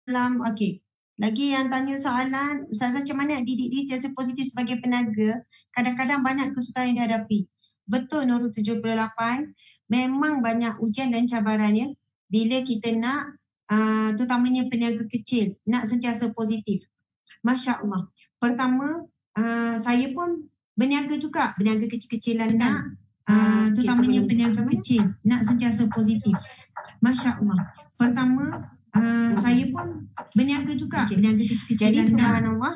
Okey. Lagi yang tanya soalan, Ustazah macam mana didik diri sentiasa positif sebagai penaga? Kadang-kadang banyak kesukaran yang dihadapi. Betul Nurul 78, memang banyak ujian dan cabaran ya. Bila kita nak, terutamanya peniaga kecil, nak sentiasa positif. Masya Allah. Pertama, saya pun berniaga juga, berniaga kecil-kecilan nak, terutamanya peniaga kecil, nak sentiasa positif. Masya Allah. Pertama, saya pun berniaga juga, berniaga kecil-kecilan. Jadi subhanallah,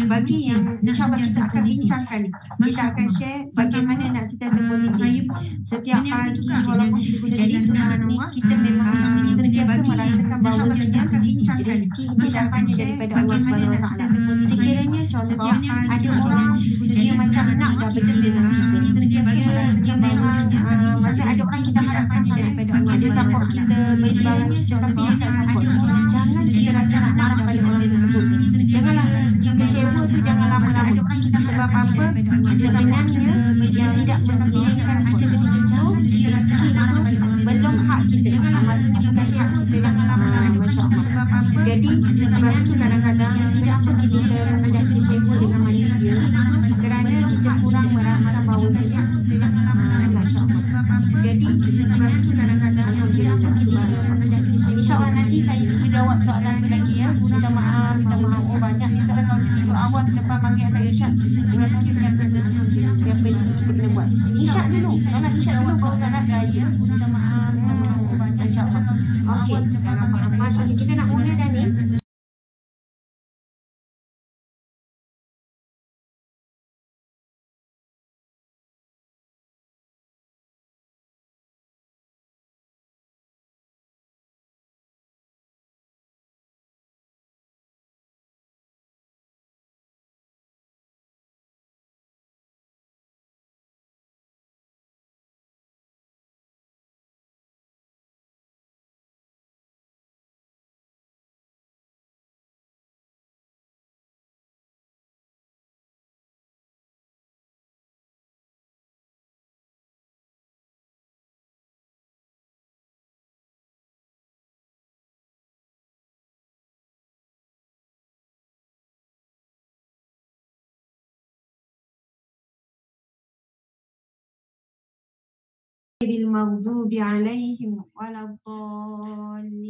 bagi yang insyaAllah kita akan bincangkan ni. Kita akan share bagaimana nak sentiasa positif. Saya pun setiap pagi walaupun kita guna jadi subhanallah, kita memang sentiasa merasakan bahawa rezeki ini datangnya daripada Allah SWT. Sekiranya contoh, ada orang dia macam nak dah benda dia memang macam ada orang kita harapkan daripada Allah, dia support kita bagi barang, tapi dia tak support. Jangan kita rasa nak marah pada orang tersebut. Janganlah kecewa tu, jangan lama-lama. Sebab apa? Sebenarnya yang tidak menginginkan kita begitu, belum hak kita. Maksudnya bukan hak kita. Masya Allah. Jadi sebab itu kadang-kadang kenapa kita ada kecewa dengan manusia? Kerana kita kurang merasa bahawa dia. Masya Allah. Jadi sebab itu kadang-kadang InsyaAllah nanti saya menjawab soalan lagi ya. Minta maaf. Oh banyak. Misalnya kalau kita awal lepas panggil saya Isyak, dengan sikitkan siapa yang kita buat. Isyak dulu. Kalau Isyak dulu baru nak gaya. Minta maaf. Oh banyak. InsyaAllah. Okey. Masya kita nak mula dah ni. المغضوب عليهم ولا الضالين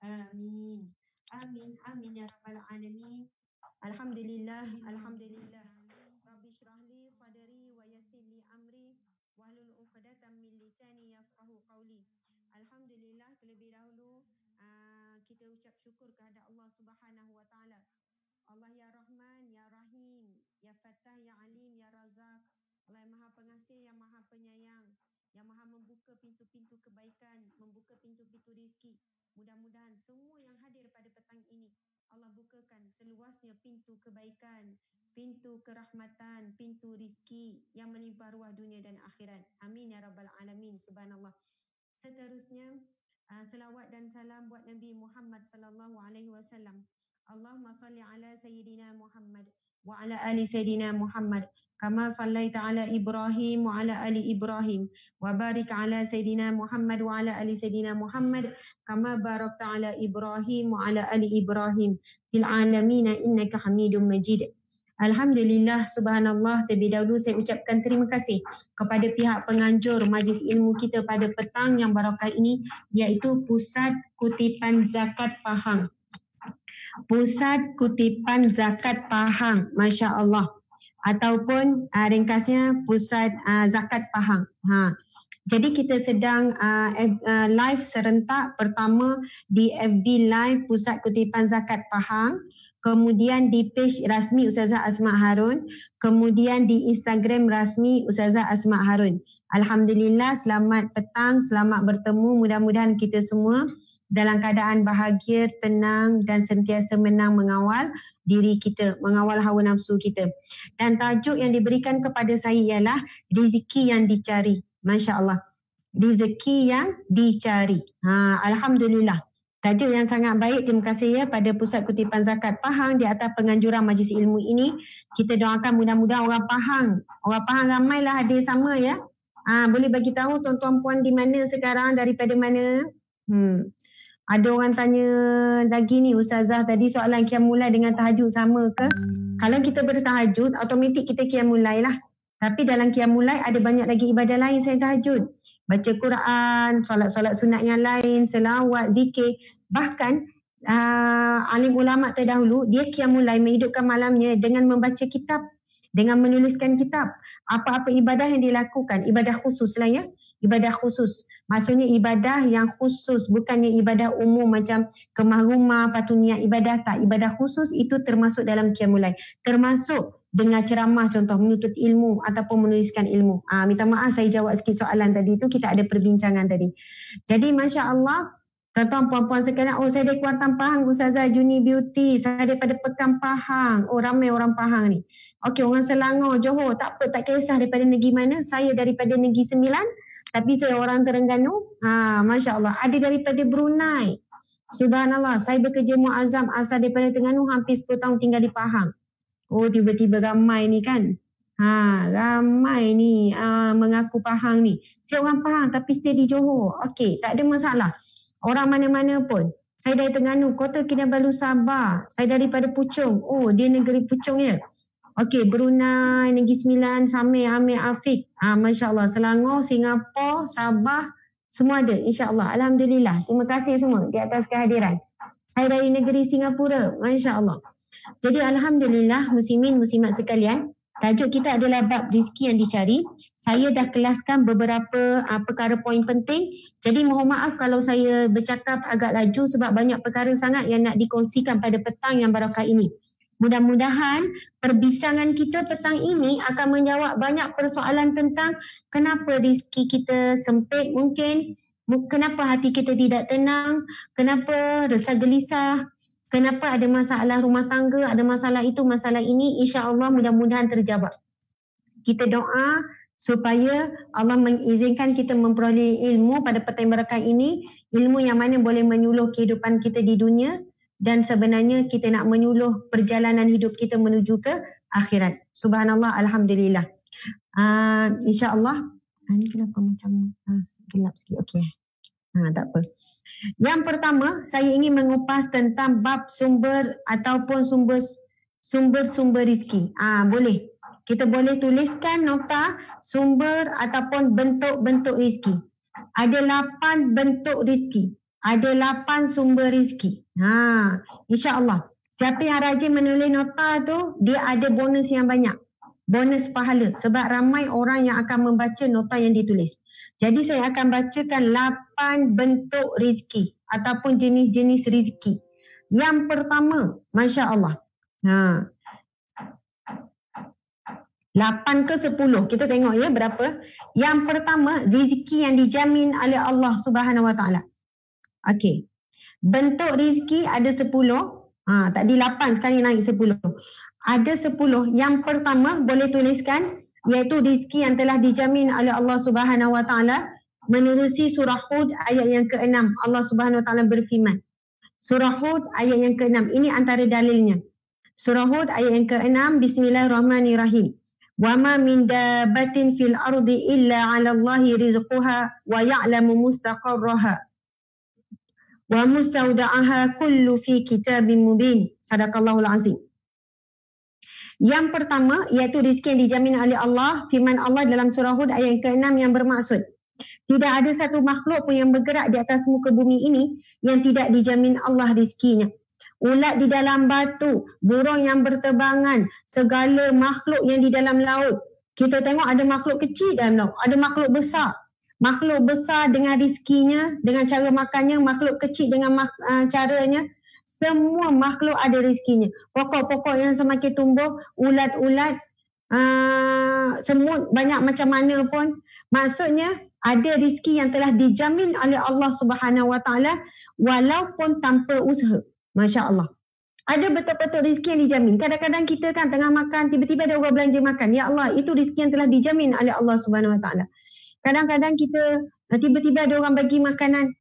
آمين آمين آمين يا رب العالمين الحمد لله رب اشرح لي صدري ويسر لي أمري wahlul 'uqdatam min lisani yafqahu qawli. Alhamdulillah, terlebih dahulu kita ucap syukur kepada Allah Subhanahu wa taala. Allah ya Rahman, ya Rahim, ya Fattah, ya Alim, ya Razak. Allah yang Maha Pengasih, yang Maha Penyayang, yang Maha membuka pintu-pintu kebaikan, membuka pintu-pintu rizki. Mudah-mudahan semua yang hadir pada petang ini Allah bukakan seluasnya pintu kebaikan, pintu kerahmatan, pintu rizki yang melimpah ruah dunia dan akhirat. Amin ya rabbal alamin. Subhanallah. Seterusnya selawat dan salam buat Nabi Muhammad sallallahu alaihi wasallam. Allahumma salli ala sayyidina Muhammad wa ala ali sayyidina Muhammad kama sallaita ala Ibrahim wa ala ali Ibrahim wa barik ala sayyidina Muhammad wa ala ali sayyidina Muhammad kama barakta ala Ibrahim wa ala ali Ibrahim fil alamin innaka Hamidum Majid. Alhamdulillah, subhanallah, terlebih dahulu saya ucapkan terima kasih kepada pihak penganjur majlis ilmu kita pada petang yang barakah ini, iaitu Pusat Kutipan Zakat Pahang. Pusat Kutipan Zakat Pahang, Masya Allah. Ataupun ringkasnya Pusat Zakat Pahang. Jadi kita sedang live serentak, pertama di FB Live Pusat Kutipan Zakat Pahang, kemudian di page rasmi Ustazah Asma Harun, kemudian di Instagram rasmi Ustazah Asma Harun. Alhamdulillah, selamat petang, selamat bertemu. Mudah-mudahan kita semua dalam keadaan bahagia, tenang dan sentiasa menang mengawal diri kita, mengawal hawa nafsu kita. Dan tajuk yang diberikan kepada saya ialah rezeki yang dicari. Masya Allah. Rezeki yang dicari. Alhamdulillah. Tajuk yang sangat baik. Terima kasih ya pada Pusat Kutipan Zakat Pahang di atas penganjuran majlis ilmu ini. Kita doakan mudah-mudahan orang Pahang ramailah hadir sama ya. Boleh bagi tahu tuan-tuan puan di mana sekarang, daripada mana? Ada orang tanya lagi ni Ustazah, tadi soalan qiyamul lail dengan tahajud sama ke? Kalau kita bertahajud, automatik kita qiyamul lail lah. Tapi dalam qiyamul lail ada banyak lagi ibadah lain selain tahajud. Baca Quran, solat-solat sunat yang lain, selawat, zikir. Bahkan alim ulama terdahulu, dia qiyamul lail menghidupkan malamnya dengan membaca kitab, dengan menuliskan kitab. Apa-apa ibadah yang dilakukan, ibadah khusus lah ya. Ibadah khusus. Maksudnya ibadah yang khusus, bukannya ibadah umum macam kemah rumah, patut niat ibadah, tak. Ibadah khusus itu termasuk dalam qiyamul lail. Termasuk dengar ceramah contoh, menuntut ilmu ataupun menuliskan ilmu. Minta maaf saya jawab sikit soalan tadi tu, kita ada perbincangan tadi. Jadi Masya Allah, tuan-tuan puan-puan sekalian, saya dari Kuantan Pahang, Ustazah Juni Beauty, saya daripada Pekan Pahang. Ramai orang Pahang ni. Okey, orang Selangor, Johor, tak apa, tak kisah daripada negeri mana. Saya daripada Negeri Sembilan, tapi saya orang Terengganu. Masya Allah. Ada daripada Brunei. Subhanallah, saya bekerja muazzam asal daripada Terengganu, hampir 10 tahun tinggal di Pahang. Oh, tiba-tiba ramai ni kan. Ramai ni mengaku Pahang ni. Saya orang Pahang tapi stay di Johor. Okey, tak ada masalah. Orang mana-mana pun. Saya dari Terengganu, Kota Kinabalu, Sabah. Saya daripada Puchong. Oh, dia negeri Puchong ya. Okey, Brunei, Negeri Sembilan, Samir, Amir, Afiq. Masya Allah. Selangor, Singapura, Sabah, semua ada. InsyaAllah. Alhamdulillah. Terima kasih semua di atas kehadiran. Saya dari negeri Singapura. Masya Allah. Jadi Alhamdulillah, muslimin, muslimat sekalian. Tajuk kita adalah bab rizki yang dicari. Saya dah kelaskan beberapa perkara poin penting. Jadi mohon maaf kalau saya bercakap agak laju sebab banyak perkara sangat yang nak dikongsikan pada petang yang barakah ini. Mudah-mudahan perbincangan kita petang ini akan menjawab banyak persoalan tentang kenapa rezeki kita sempit mungkin, kenapa hati kita tidak tenang, kenapa resah gelisah, kenapa ada masalah rumah tangga, ada masalah itu, masalah ini. InsyaAllah mudah-mudahan terjawab. Kita doa supaya Allah mengizinkan kita memperoleh ilmu pada petang barakah ini, ilmu yang mana boleh menyuluh kehidupan kita di dunia, dan sebenarnya kita nak menyuluh perjalanan hidup kita menuju ke akhirat. Subhanallah, Alhamdulillah. InsyaAllah. Ini kenapa macam gelap sikit? Okey. Tak apa. Yang pertama, saya ingin mengupas tentang bab sumber ataupun sumber-sumber rizki. Boleh. Kita boleh tuliskan nota sumber ataupun bentuk-bentuk rizki. Ada 8 bentuk rizki. Ada 8 sumber rizki. InsyaAllah. Siapa yang rajin menulis nota tu, dia ada bonus yang banyak. Bonus pahala. Sebab ramai orang yang akan membaca nota yang ditulis. Jadi saya akan bacakan 8 bentuk rizki. Ataupun jenis-jenis rizki. Yang pertama, Masya Allah. 8 ke 10. Kita tengok ya berapa. Yang pertama, rizki yang dijamin oleh Allah Subhanahu Wa Taala. Okey. Bentuk rizki ada 10. Tadi 8, sekarang naik 10. Ada 10. Yang pertama boleh tuliskan iaitu rizki yang telah dijamin oleh Allah Subhanahu Wa Taala menerusi surah Hud ayat yang ke-6. Allah Subhanahu Wa Taala berfirman. Surah Hud ayat yang ke-6. Ini antara dalilnya. Surah Hud ayat yang ke-6. Bismillahirrahmanirrahim. Wa ma min dabbatin fil ardi illa 'ala Allahi rizquha wa ya'lamu mustaqarraha wa mustaudaha kullu fi kitabim mubin. Sadaqallahul azim. Yang pertama iaitu rizki yang dijamin oleh Allah. Firman Allah dalam surah Hud ayat ke-6 yang bermaksud, tidak ada satu makhluk pun yang bergerak di atas muka bumi ini yang tidak dijamin Allah rizkinya. Ulat di dalam batu, burung yang berterbangan, segala makhluk yang di dalam laut. Kita tengok ada makhluk kecil dalam laut, ada makhluk besar. Makhluk besar dengan rizkinya, dengan cara makannya, makhluk kecil dengan caranya. Semua makhluk ada rizkinya. Pokok-pokok yang semakin tumbuh, ulat-ulat, semut banyak macam mana pun. Maksudnya ada rizki yang telah dijamin oleh Allah Subhanahu Wa Taala walaupun tanpa usaha. Masya Allah. Ada betul-betul rizki yang dijamin. Kadang-kadang kita kan tengah makan, tiba-tiba ada orang belanja makan. Ya Allah, itu rizki yang telah dijamin oleh Allah Subhanahu Wa Taala. Kadang-kadang kita tiba-tiba ada orang bagi makanan.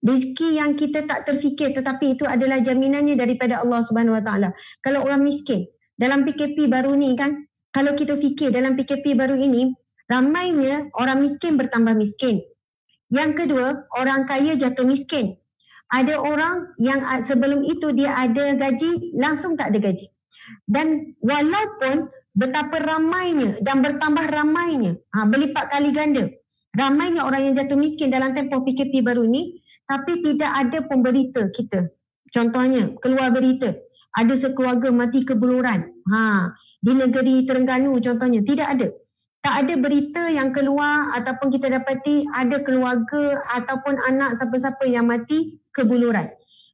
Rizki yang kita tak terfikir tetapi itu adalah jaminannya daripada Allah Subhanahu Wa Taala. Kalau orang miskin, dalam PKP baru ni kan, kalau kita fikir dalam PKP baru ini, ramainya orang miskin bertambah miskin. Yang kedua, orang kaya jatuh miskin. Ada orang yang sebelum itu dia ada gaji, langsung tak ada gaji. Dan walaupun betapa ramainya dan bertambah ramainya, berlipat kali ganda, ramainya orang yang jatuh miskin dalam tempoh PKP baru ni, tapi tidak ada pemberita kita. Contohnya, keluar berita, ada sekeluarga mati kebuluran. Di negeri Terengganu contohnya, tidak ada. Tak ada berita yang keluar ataupun kita dapati ada keluarga ataupun anak siapa-siapa yang mati kebuluran.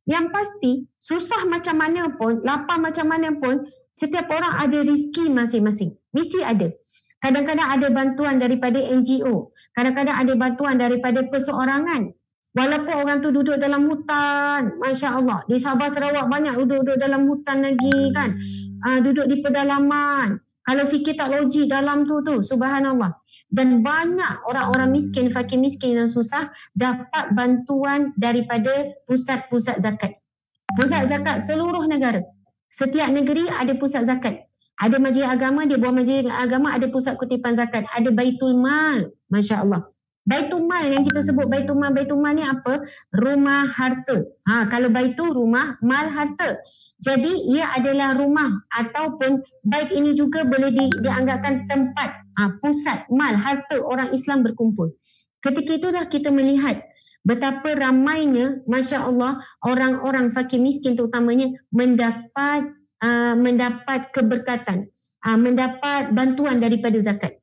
Yang pasti, susah macam mana pun, lapar macam mana pun, setiap orang ada rezeki masing-masing. Mesti ada. Kadang-kadang ada bantuan daripada NGO. Kadang-kadang ada bantuan daripada perseorangan. Walaupun orang tu duduk dalam hutan, Masya Allah. Di Sabah Sarawak banyak duduk dalam hutan lagi kan. Duduk di pedalaman. Kalau fikir tak logik dalam tu, subhanallah. Dan banyak orang-orang miskin, fakir miskin yang susah dapat bantuan daripada pusat-pusat zakat. Pusat zakat seluruh negara. Setiap negeri ada pusat zakat. Ada majlis agama, dia buat majlis agama, ada pusat kutipan zakat. Ada Baitul Mal, Masya Allah. Baitul Mal yang kita sebut Baitul Mal ni apa? Rumah harta. Kalau Baitul rumah, Mal harta. Jadi ia adalah rumah ataupun bait ini juga boleh dianggapkan tempat pusat mal harta orang Islam berkumpul. Ketika itulah kita melihat betapa ramainya, Masya Allah, orang-orang fakir miskin terutamanya mendapat keberkatan, mendapat bantuan daripada zakat.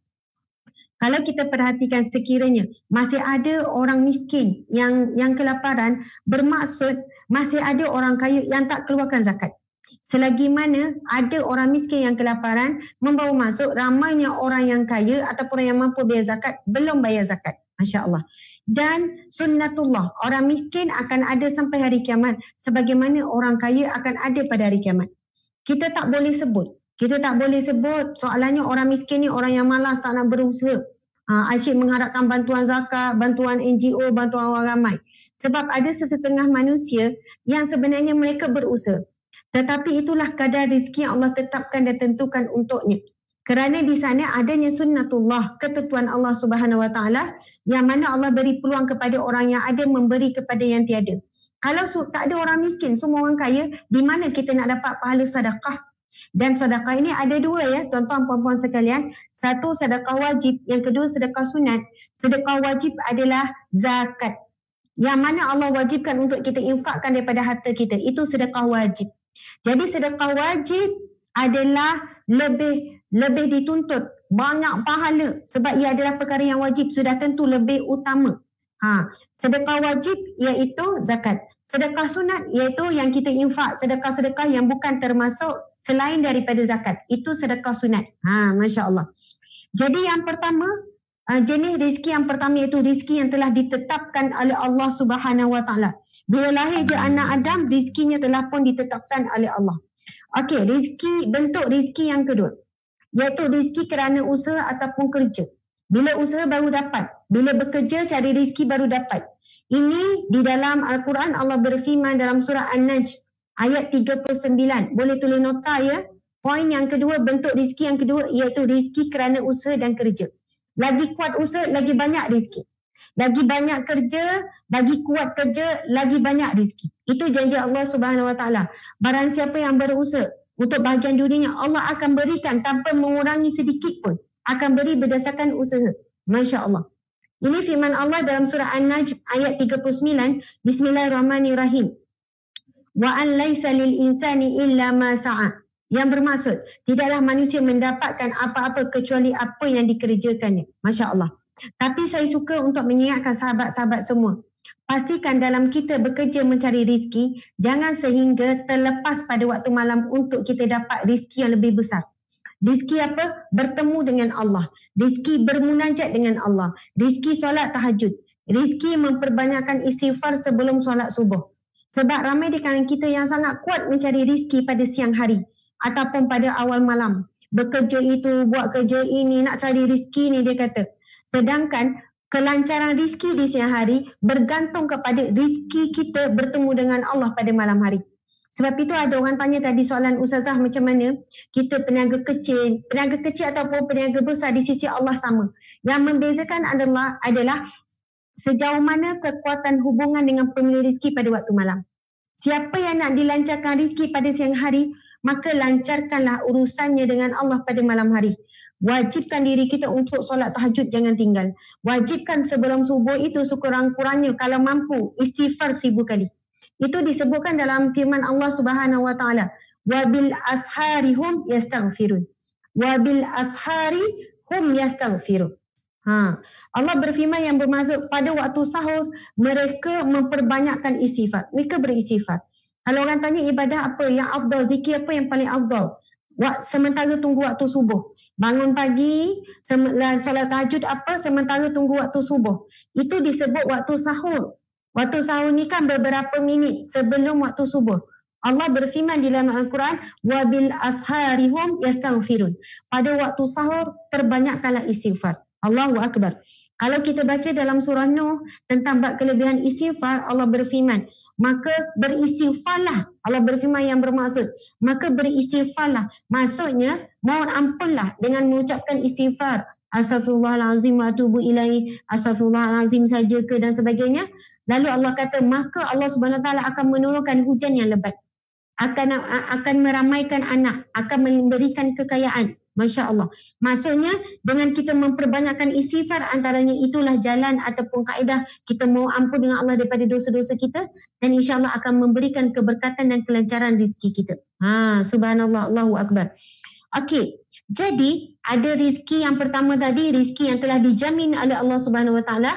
Kalau kita perhatikan sekiranya masih ada orang miskin yang kelaparan, bermaksud masih ada orang kaya yang tak keluarkan zakat. Selagi mana ada orang miskin yang kelaparan, membawa maksud ramainya orang yang kaya ataupun orang yang mampu bayar zakat belum bayar zakat. Masya Allah. Dan sunnatullah, orang miskin akan ada sampai hari kiamat sebagaimana orang kaya akan ada pada hari kiamat. Kita tak boleh sebut. Soalannya orang miskin ni orang yang malas tak nak berusaha. Asyik mengharapkan bantuan zakat, bantuan NGO, bantuan orang ramai. Sebab ada sesetengah manusia yang sebenarnya mereka berusaha. Tetapi itulah kadar rezeki yang Allah tetapkan dan tentukan untuknya. Kerana di sana adanya sunnatullah, ketentuan Allah Subhanahu Wa Taala, yang mana Allah beri peluang kepada orang yang ada memberi kepada yang tiada. Kalau tak ada orang miskin, semua orang kaya, di mana kita nak dapat pahala sedekah? Dan sedekah ini ada dua ya, tuan-tuan puan-puan sekalian. Satu sedekah wajib, yang kedua sedekah sunat. Sedekah wajib adalah zakat. Yang mana Allah wajibkan untuk kita infakkan daripada harta kita. Itu sedekah wajib. Jadi sedekah wajib adalah lebih dituntut, banyak pahala sebab ia adalah perkara yang wajib, sudah tentu lebih utama. Sedekah wajib iaitu zakat. Sedekah sunat iaitu yang kita infak, sedekah-sedekah yang bukan termasuk selain daripada zakat. Itu sedekah sunat. Masya Allah. Jadi yang pertama, jenis rezeki yang pertama iaitu rezeki yang telah ditetapkan oleh Allah Subhanahu Wa Taala. Bila lahir je anak Adam, rezekinya telah pun ditetapkan oleh Allah. Okey, bentuk rezeki yang kedua, iaitu rezeki kerana usaha ataupun kerja. Bila usaha baru dapat, bila bekerja cari rezeki baru dapat. Ini di dalam Al-Quran Allah berfirman dalam surah An-Najm ayat 39. Boleh tulis nota ya. Poin yang kedua, bentuk rezeki yang kedua iaitu rezeki kerana usaha dan kerja. Lagi kuat usaha, lagi banyak rezeki. Lagi banyak kerja, lagi kuat kerja, lagi banyak rezeki. Itu janji Allah Subhanahu Wa Taala. Barang siapa yang berusaha untuk bahagian dunianya, Allah akan berikan tanpa mengurangi sedikit pun. Akan beri berdasarkan usaha. Masya Allah. Ini firman Allah dalam surah An-Najm ayat 39. Bismillahirrahmanirrahim. Wa an laisa lil insani illa ma sa'a. Yang bermaksud, tidaklah manusia mendapatkan apa-apa kecuali apa yang dikerjakannya. Masya Allah. Tapi saya suka untuk mengingatkan sahabat-sahabat semua. Pastikan dalam kita bekerja mencari rezeki, jangan sehingga terlepas pada waktu malam untuk kita dapat rezeki yang lebih besar. Rezeki apa? Bertemu dengan Allah. Rezeki bermunajat dengan Allah. Rezeki solat tahajud. Rezeki memperbanyakkan istighfar sebelum solat subuh. Sebab ramai di kalangan kita yang sangat kuat mencari rezeki pada siang hari ataupun pada awal malam. Bekerja itu, buat kerja ini, nak cari rezeki ni dia kata. Sedangkan kelancaran rezeki di siang hari bergantung kepada rezeki kita bertemu dengan Allah pada malam hari. Sebab itu ada orang tanya tadi soalan Ustazah, macam mana kita peniaga kecil ataupun peniaga besar di sisi Allah sama. Yang membezakan adalah sejauh mana kekuatan hubungan dengan pemilik rezeki pada waktu malam. Siapa yang nak dilancarkan rezeki pada siang hari, maka lancarkanlah urusannya dengan Allah pada malam hari. Wajibkan diri kita untuk solat tahajud, jangan tinggal. Wajibkan sebelum subuh itu sekurang-kurangnya kalau mampu istighfar 1000 kali. Itu disebutkan dalam firman Allah Subhanahu wa taala, wabil ashari hum yastaghfirun. Wabil ashari hum yastaghfirun. Allah berfirman yang bermaksud pada waktu sahur mereka memperbanyakkan istighfar. Mereka beristighfar. Kalau orang tanya ibadah apa yang afdal, zikir apa yang paling afdal? Sementara tunggu waktu subuh. Bangun pagi, solat tahajud apa sementara tunggu waktu subuh. Itu disebut waktu sahur. Waktu sahur ni kan beberapa minit sebelum waktu subuh. Allah berfirman di dalam Al-Quran, wabil asharihum yastaghfirun. Pada waktu sahur terbanyakkanlah istighfar. Allahu Akbar. Kalau kita baca dalam surah Nuh tentang bab kelebihan istighfar, Allah berfirman, maka beristighfarlah. Allah berfirman yang bermaksud, maka beristighfarlah. Maksudnya, mohon ampunlah dengan mengucapkan istighfar. Astaghfirullahalazim wa atubu ilaih. Astaghfirullahalazim saja ke dan sebagainya. Lalu Allah kata, maka Allah Subhanahu Wa Taala akan menurunkan hujan yang lebat. Akan meramaikan anak, akan memberikan kekayaan. Masya Allah. Maksudnya dengan kita memperbanyakkan istighfar, antaranya itulah jalan ataupun kaedah kita mau ampun dengan Allah daripada dosa-dosa kita, dan insya Allah akan memberikan keberkatan dan kelancaran rezeki kita. Subhanallah, Allahu Akbar. Okey, jadi ada rezeki yang pertama tadi, rezeki yang telah dijamin oleh Allah Subhanahu Wa Taala.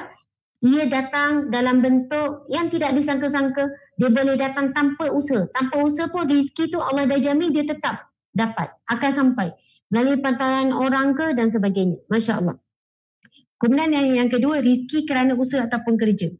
Ia datang dalam bentuk yang tidak disangka-sangka. Dia boleh datang tanpa usaha. Tanpa usaha pun rezeki tu Allah dah jamin dia tetap dapat, akan sampai. Melalui pantangan orang ke dan sebagainya. Masya Allah. Kemudian yang kedua, rezeki kerana usaha ataupun kerja.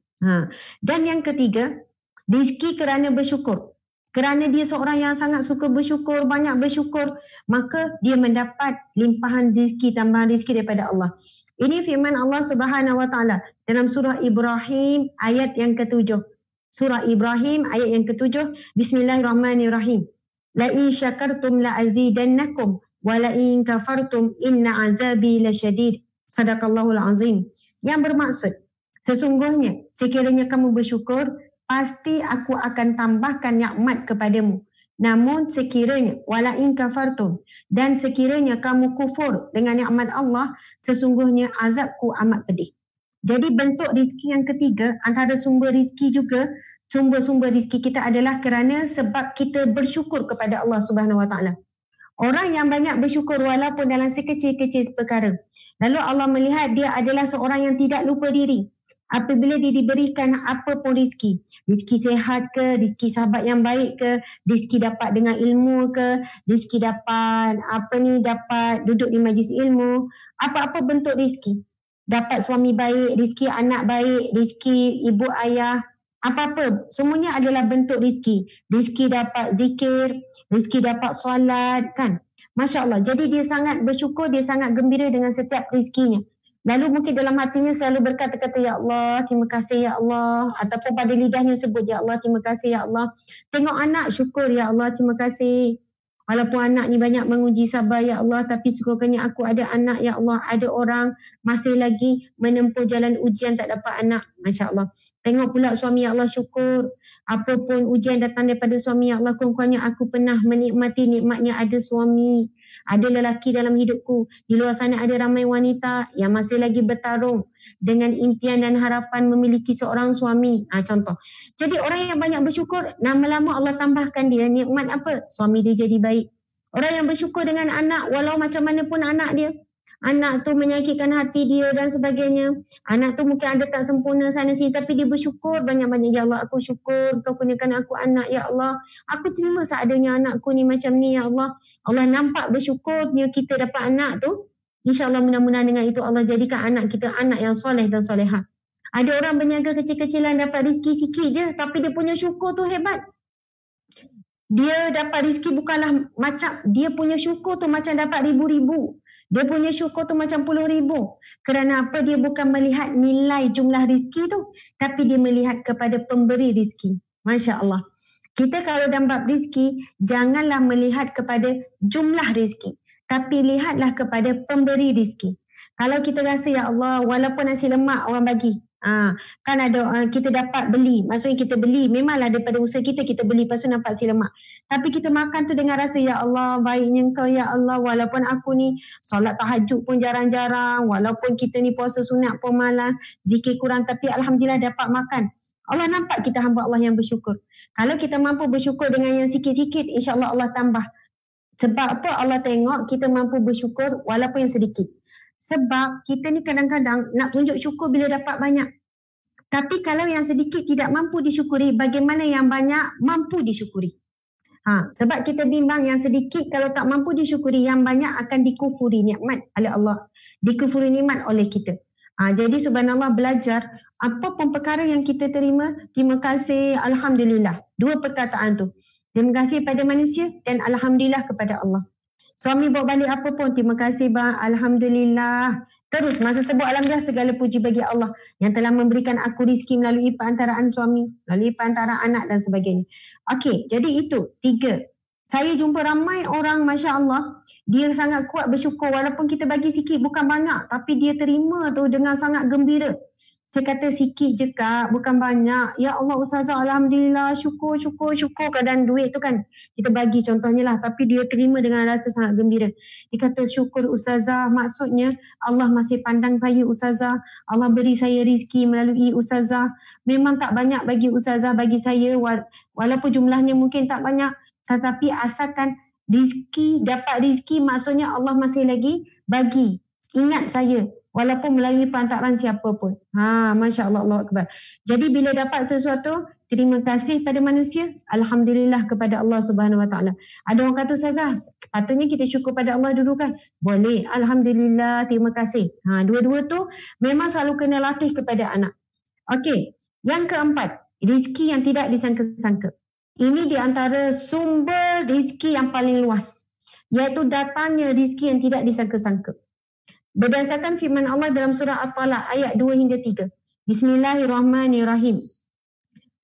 Dan yang ketiga, rezeki kerana bersyukur. Kerana dia seorang yang sangat suka bersyukur, banyak bersyukur, maka dia mendapat limpahan rezeki, tambahan rezeki daripada Allah. Ini firman Allah Subhanahu Wa Taala dalam surah Ibrahim ayat yang ke-7. Surah Ibrahim ayat yang ke-7. Bismillahirrahmanirrahim. La in syakartum la azidannakum wa la in kafartum inna azabi lasyadid. Sadaqallahul azim. Yang bermaksud, sesungguhnya sekiranya kamu bersyukur, pasti aku akan tambahkan nikmat kepadamu. Namun sekiranya wala in kafartum, dan sekiranya kamu kufur dengan nikmat Allah, sesungguhnya azabku amat pedih. Jadi bentuk rezeki yang ketiga, antara sumber rezeki juga, sumber-sumber rezeki kita adalah kerana sebab kita bersyukur kepada Allah Subhanahu Wa Taala. Orang yang banyak bersyukur walaupun dalam sekecil-kecil perkara, lalu Allah melihat dia adalah seorang yang tidak lupa diri. Apabila dia diberikan apa pun rezeki, rezeki sehat ke, rezeki sahabat yang baik ke, rezeki dapat dengar ilmu ke, rezeki dapat dapat duduk di majlis ilmu, apa-apa bentuk rezeki. Dapat suami baik, rezeki anak baik, rezeki ibu ayah, apa-apa, semuanya adalah bentuk rezeki. Rezeki dapat zikir, rezeki dapat solat, kan? Masya Allah. Jadi dia sangat bersyukur, dia sangat gembira dengan setiap rezekinya. Lalu mungkin dalam hatinya selalu berkata-kata, Ya Allah, terima kasih Ya Allah. Ataupun pada lidahnya sebut, Ya Allah, terima kasih Ya Allah. Tengok anak, syukur Ya Allah, terima kasih. Walaupun anak ni banyak menguji sabar Ya Allah, tapi syukurkannya aku ada anak Ya Allah. Ada orang masih lagi menempuh jalan ujian tak dapat anak. Masya Allah. Tengok pula suami Ya Allah, syukur. Apapun ujian datang daripada suami Ya Allah, kurang-kurangnya aku pernah menikmati nikmatnya ada suami. Ada lelaki dalam hidupku. Di luar sana ada ramai wanita yang masih lagi bertarung dengan impian dan harapan memiliki seorang suami. Contoh. Jadi orang yang banyak bersyukur, lama-lama Allah tambahkan dia nikmat apa? Suami dia jadi baik. Orang yang bersyukur dengan anak, walau macam mana pun anak dia, anak tu menyakitkan hati dia dan sebagainya. Anak tu mungkin ada tak sempurna sana sini, tapi dia bersyukur banyak-banyak. Ya Allah, aku syukur kau kurniakan aku anak Ya Allah. Aku terima seadanya anakku ni macam ni Ya Allah. Allah nampak bersyukurnya kita dapat anak tu. InsyaAllah mudah-mudahan dengan itu Allah jadikan anak kita anak yang soleh dan solehah. Ada orang berniaga kecil-kecilan dapat rezeki sikit je, tapi dia punya syukur tu hebat. Dia dapat rezeki bukanlah macam, dia punya syukur tu macam dapat ribu-ribu. Dia punya syukur tu macam puluh ribu. Kerana apa? Dia bukan melihat nilai jumlah rezeki tu, tapi dia melihat kepada pemberi rezeki. Masya Allah. Kita kalau dalam bab rezeki, janganlah melihat kepada jumlah rezeki, tapi lihatlah kepada pemberi rezeki. Kalau kita rasa, Ya Allah, walaupun nasi lemak orang bagi, Kan ada kita dapat beli, maksudnya kita beli, memanglah daripada usaha kita beli, lepas tu nampak si lemak. Tapi kita makan tu dengan rasa, ya Allah baiknya Engkau ya Allah, walaupun aku ni solat tahajud pun jarang-jarang, walaupun kita ni puasa sunat pun malas, zikir kurang, tapi Alhamdulillah dapat makan. Allah nampak kita hamba Allah yang bersyukur. Kalau kita mampu bersyukur dengan yang sikit-sikit, insya-Allah Allah tambah. Sebab apa Allah tengok kita mampu bersyukur walaupun yang sedikit. Sebab kita ni kadang-kadang nak tunjuk syukur bila dapat banyak. Tapi kalau yang sedikit tidak mampu disyukuri, bagaimana yang banyak mampu disyukuri? Sebab kita bimbang yang sedikit kalau tak mampu disyukuri, yang banyak akan dikufuri nikmat oleh Allah. Dikufuri nikmat oleh kita. Jadi subhanallah, belajar apa pun perkara yang kita terima, terima kasih, Alhamdulillah. Dua perkataan tu. Terima kasih pada manusia dan Alhamdulillah kepada Allah. Suami bawa balik apa pun, terima kasih bang, Alhamdulillah. Terus masa sebut Alhamdulillah, segala puji bagi Allah yang telah memberikan aku rezeki melalui perantaraan suami, melalui perantaraan anak dan sebagainya. Okey, jadi itu 3. Saya jumpa ramai orang, Masya Allah, dia sangat kuat bersyukur walaupun kita bagi sikit bukan banyak, tapi dia terima tu dengan sangat gembira. Saya kata sikit je Kak, bukan banyak. Ya Allah Ustazah, Alhamdulillah, syukur. Kadang duit tu kan kita bagi contohnya lah, tapi dia terima dengan rasa sangat gembira. Dia kata syukur Ustazah, maksudnya Allah masih pandang saya Ustazah. Allah beri saya rezeki melalui Ustazah. Memang tak banyak bagi Ustazah, bagi saya walaupun jumlahnya mungkin tak banyak, tetapi asalkan rezeki, dapat rezeki, maksudnya Allah masih lagi bagi. Ingat saya. Walaupun melalui perantaraan siapa pun. Masya Allah, Allah Akbar. Jadi bila dapat sesuatu, terima kasih pada manusia, Alhamdulillah kepada Allah Subhanahu Wa Taala. Ada orang kata, Ustazah, patutnya kita syukur pada Allah dulu kan? Boleh, Alhamdulillah, terima kasih. Dua-dua tu memang selalu kena latih kepada anak. Okey, yang keempat, rezeki yang tidak disangka-sangka. Ini di antara sumber rezeki yang paling luas, iaitu datangnya rezeki yang tidak disangka-sangka. Berdasarkan firman Allah dalam surah At-Talaq ayat 2 hingga 3. Bismillahirrahmanirrahim.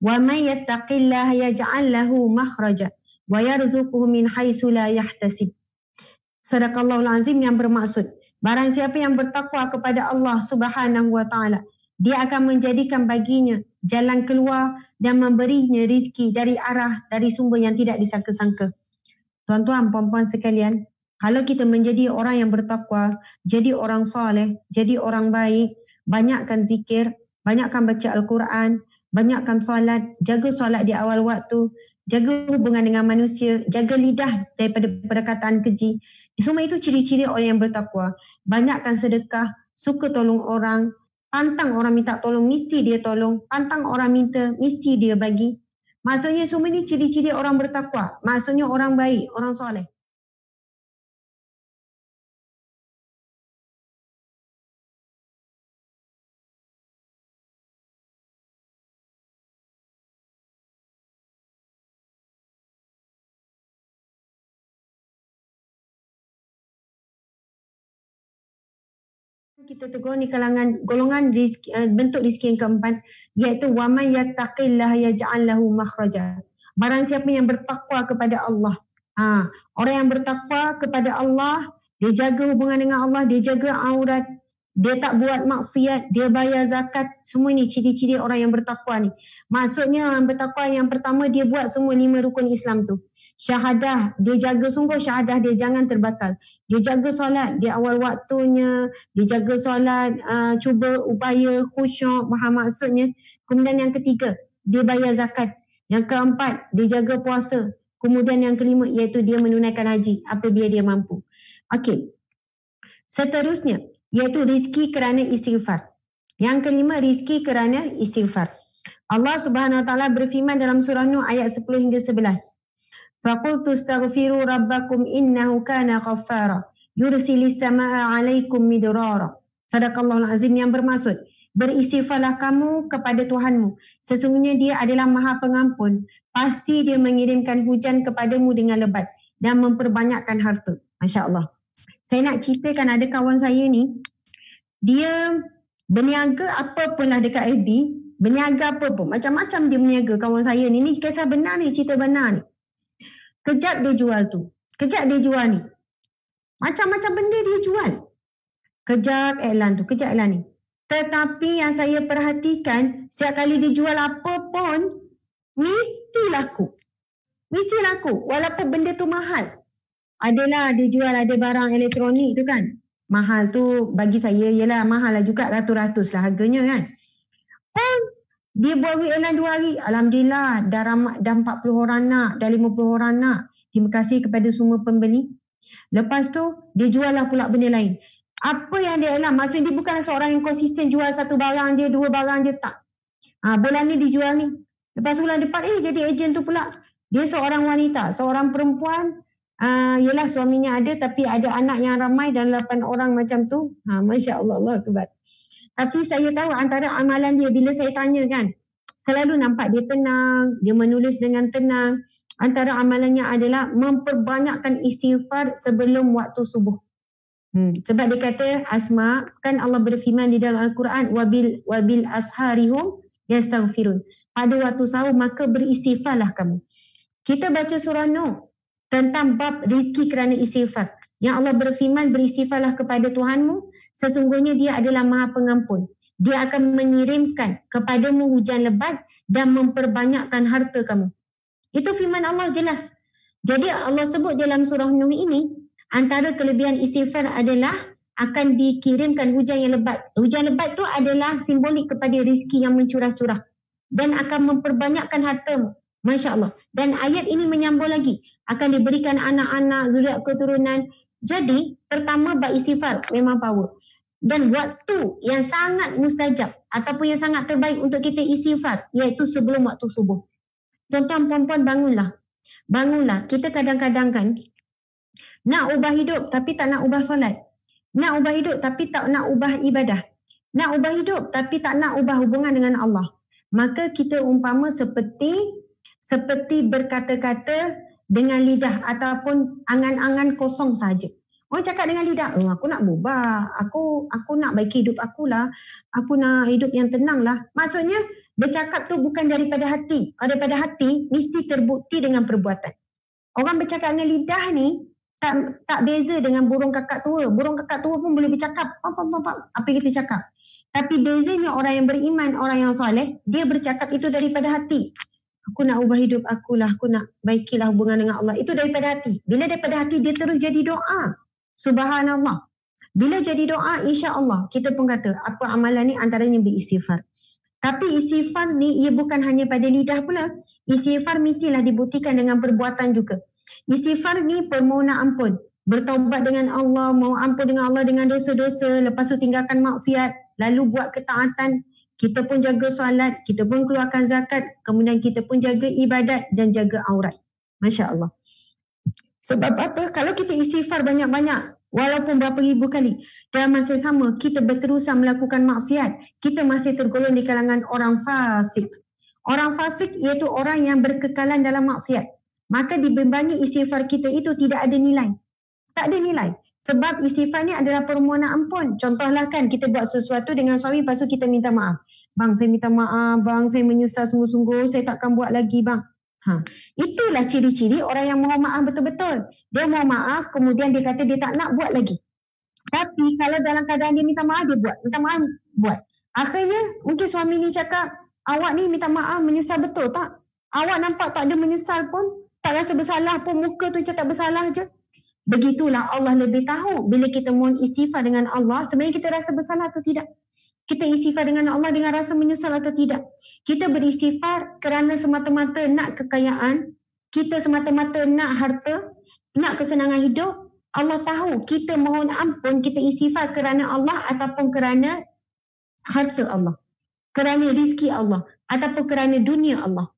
Wa may yattaqillaha yaj'al lahu makhraja wa yarzuquhu min haitsu la yahtasib. Sadaqallahul azim, yang bermaksud, barang siapa yang bertakwa kepada Allah Subhanahu wa taala, dia akan menjadikan baginya jalan keluar dan memberinya rezeki dari sumber yang tidak disangka-sangka. Tuan-tuan, puan-puan sekalian, kalau kita menjadi orang yang bertakwa, jadi orang soleh, jadi orang baik, banyakkan zikir, banyakkan baca Al-Quran, banyakkan solat, jaga solat di awal waktu, jaga hubungan dengan manusia, jaga lidah daripada perkataan keji. Semua itu ciri-ciri orang yang bertakwa. Banyakkan sedekah, suka tolong orang, pantang orang minta tolong, mesti dia tolong, pantang orang minta, mesti dia bagi. Maksudnya semua ini ciri-ciri orang bertakwa. Maksudnya orang baik, orang soleh. Kita tegur ni kalangan golongan rizki, bentuk rezeki yang keempat, iaitu wa may yattaqillaha yaj'al lahu makhraja. Barang siapa yang bertakwa kepada Allah. Orang yang bertakwa kepada Allah, dia jaga hubungan dengan Allah, dia jaga aurat, dia tak buat maksiat, dia bayar zakat. Semua ni ciri-ciri orang yang bertakwa ni. Maksudnya orang bertakwa yang pertama, dia buat semua 5 rukun Islam tu. Syahadah, dia jaga sungguh syahadah dia jangan terbatal. Dia jaga solat di awal waktunya, dia jaga solat, cuba upaya khusyuk, faham maksudnya. Kemudian yang ketiga, dia bayar zakat. Yang keempat, dia jaga puasa. Kemudian yang kelima, iaitu dia menunaikan haji apabila dia mampu. Okey. Seterusnya, iaitu rizki kerana istighfar. Yang kelima, rizki kerana istighfar. Allah Subhanahu Wa Taala berfirman dalam surah Nuh ayat 10 hingga 11. Faqultu astaghfiru rabbakum innahu kana ghaffara yursilis samaa 'alaikum midrara. Sadaqallahul azim, yang bermaksud, beristighfarlah kamu kepada Tuhanmu, sesungguhnya dia adalah Maha Pengampun, pasti dia mengirimkan hujan kepadamu dengan lebat dan memperbanyakkan harta. Masya-Allah. Saya nak ceritakan, ada kawan saya ni, dia berniaga apa pun lah dekat FB, berniaga apa pun, macam-macam dia berniaga kawan saya ni. Ni kisah benar ni, cerita benar ni. Kejap dia jual tu. Kejap dia jual ni. Macam-macam benda dia jual. Kejap iklan tu, kejap iklan ni. Tetapi yang saya perhatikan, setiap kali dia jual apa pun, mesti laku. Mesti laku, walaupun benda tu mahal. Adalah dia jual ada barang elektronik tu kan. Mahal tu bagi saya ialah mahal lah juga, ratus-ratus lah harganya kan. Pun dia buat iklan 2 hari, alhamdulillah dah 40 orang nak, dah 50 orang nak. Terima kasih kepada semua pembeli. Lepas tu dia jual lah pula benda lain. Apa yang dia elam, maksudnya dia bukanlah seorang yang konsisten jual satu barang je, 2 barang je, tak. Bulan ni dijual ni. Lepas bulan depan jadi ejen tu pula. Dia seorang wanita, seorang perempuan. Yelah suaminya ada tapi ada anak yang ramai dan 8 orang macam tu. Masya Allah, Allah Akbar. Tapi saya tahu antara amalan dia, bila saya tanya kan, selalu nampak dia tenang, dia menulis dengan tenang. Antara amalannya adalah memperbanyakkan istighfar sebelum waktu subuh. Sebab dia kata, Asma, kan Allah berfirman di dalam Al-Quran, wabil asharihum yastaghfirun. Pada waktu sahur maka beristighfarlah kamu. Kita baca surah Nuh tentang bab rizki kerana istighfar. Yang Allah berfirman, beristighfarlah kepada Tuhanmu, sesungguhnya dia adalah maha pengampun. Dia akan mengirimkan kepadamu hujan lebat dan memperbanyakkan harta kamu. Itu firman Allah jelas. Jadi Allah sebut dalam surah Nuh ini, antara kelebihan istighfar adalah akan dikirimkan hujan yang lebat. Hujan lebat tu adalah simbolik kepada rizki yang mencurah-curah dan akan memperbanyakkan hartamu. Masya Allah. Dan ayat ini menyambung lagi. Akan diberikan anak-anak, zuriat keturunan. Jadi, pertama bab istighfar memang power. Dan waktu yang sangat mustajab ataupun yang sangat terbaik untuk kita istighfar, iaitu sebelum waktu subuh. Tuan-tuan, puan-puan, bangunlah. Bangunlah. Kita kadang-kadang kan, nak ubah hidup tapi tak nak ubah solat. Nak ubah hidup tapi tak nak ubah ibadah. Nak ubah hidup tapi tak nak ubah hubungan dengan Allah. Maka kita umpama seperti berkata-kata dengan lidah ataupun angan-angan kosong saja. Orang cakap dengan lidah, aku nak berubah, aku nak baiki hidup akulah, aku nak hidup yang tenang lah. Maksudnya, bercakap tu bukan daripada hati. Daripada hati, mesti terbukti dengan perbuatan. Orang bercakap dengan lidah ni, tak beza dengan burung kakak tua. Burung kakak tua pun boleh bercakap, apa yang kita cakap. Tapi bezanya orang yang beriman, orang yang soleh, dia bercakap itu daripada hati. Aku nak ubah hidup akulah, aku nak baikilah hubungan dengan Allah. Itu daripada hati. Bila daripada hati, dia terus jadi doa. Subhanallah. Bila jadi doa, insya Allah, kita pun kata, apa amalan ni antaranya beristighfar. Tapi istighfar ni, ia bukan hanya pada lidah pula. Istighfar mestilah dibuktikan dengan perbuatan juga. Istighfar ni permohonan ampun. Bertaubat dengan Allah, mau ampun dengan Allah dengan dosa-dosa, lepas tu tinggalkan maksiat, lalu buat ketaatan. Kita pun jaga solat, kita pun keluarkan zakat, kemudian kita pun jaga ibadat dan jaga aurat. Masya Allah. Sebab apa? Kalau kita istighfar banyak-banyak, walaupun berapa ribu kali, dalam masa sama kita berterusan melakukan maksiat, kita masih tergolong di kalangan orang fasik. Orang fasik iaitu orang yang berkekalan dalam maksiat. Maka dibebani istighfar kita itu tidak ada nilai. Tak ada nilai. Sebab istighfar ni adalah permohonan ampun. Contohlah kan kita buat sesuatu dengan suami, lepas tu kita minta maaf. Bang, saya minta maaf. Bang, saya menyesal sungguh-sungguh. Saya takkan buat lagi, bang. Itulah ciri-ciri orang yang mohon maaf betul-betul. Dia mohon maaf, kemudian dia kata dia tak nak buat lagi. Tapi kalau dalam keadaan dia minta maaf, dia buat. Minta maaf, buat. Akhirnya, mungkin suami ni cakap, awak ni minta maaf, menyesal betul tak? Awak nampak tak ada menyesal pun? Tak rasa bersalah pun, muka tu cakap bersalah je. Begitulah Allah lebih tahu bila kita mohon istighfar dengan Allah, sebenarnya kita rasa bersalah atau tidak. Kita istighfar dengan Allah dengan rasa menyesal atau tidak. Kita beristighfar kerana semata-mata nak kekayaan, kita semata-mata nak harta, nak kesenangan hidup. Allah tahu kita mohon ampun, kita istighfar kerana Allah ataupun kerana harta Allah, kerana rizki Allah ataupun kerana dunia Allah.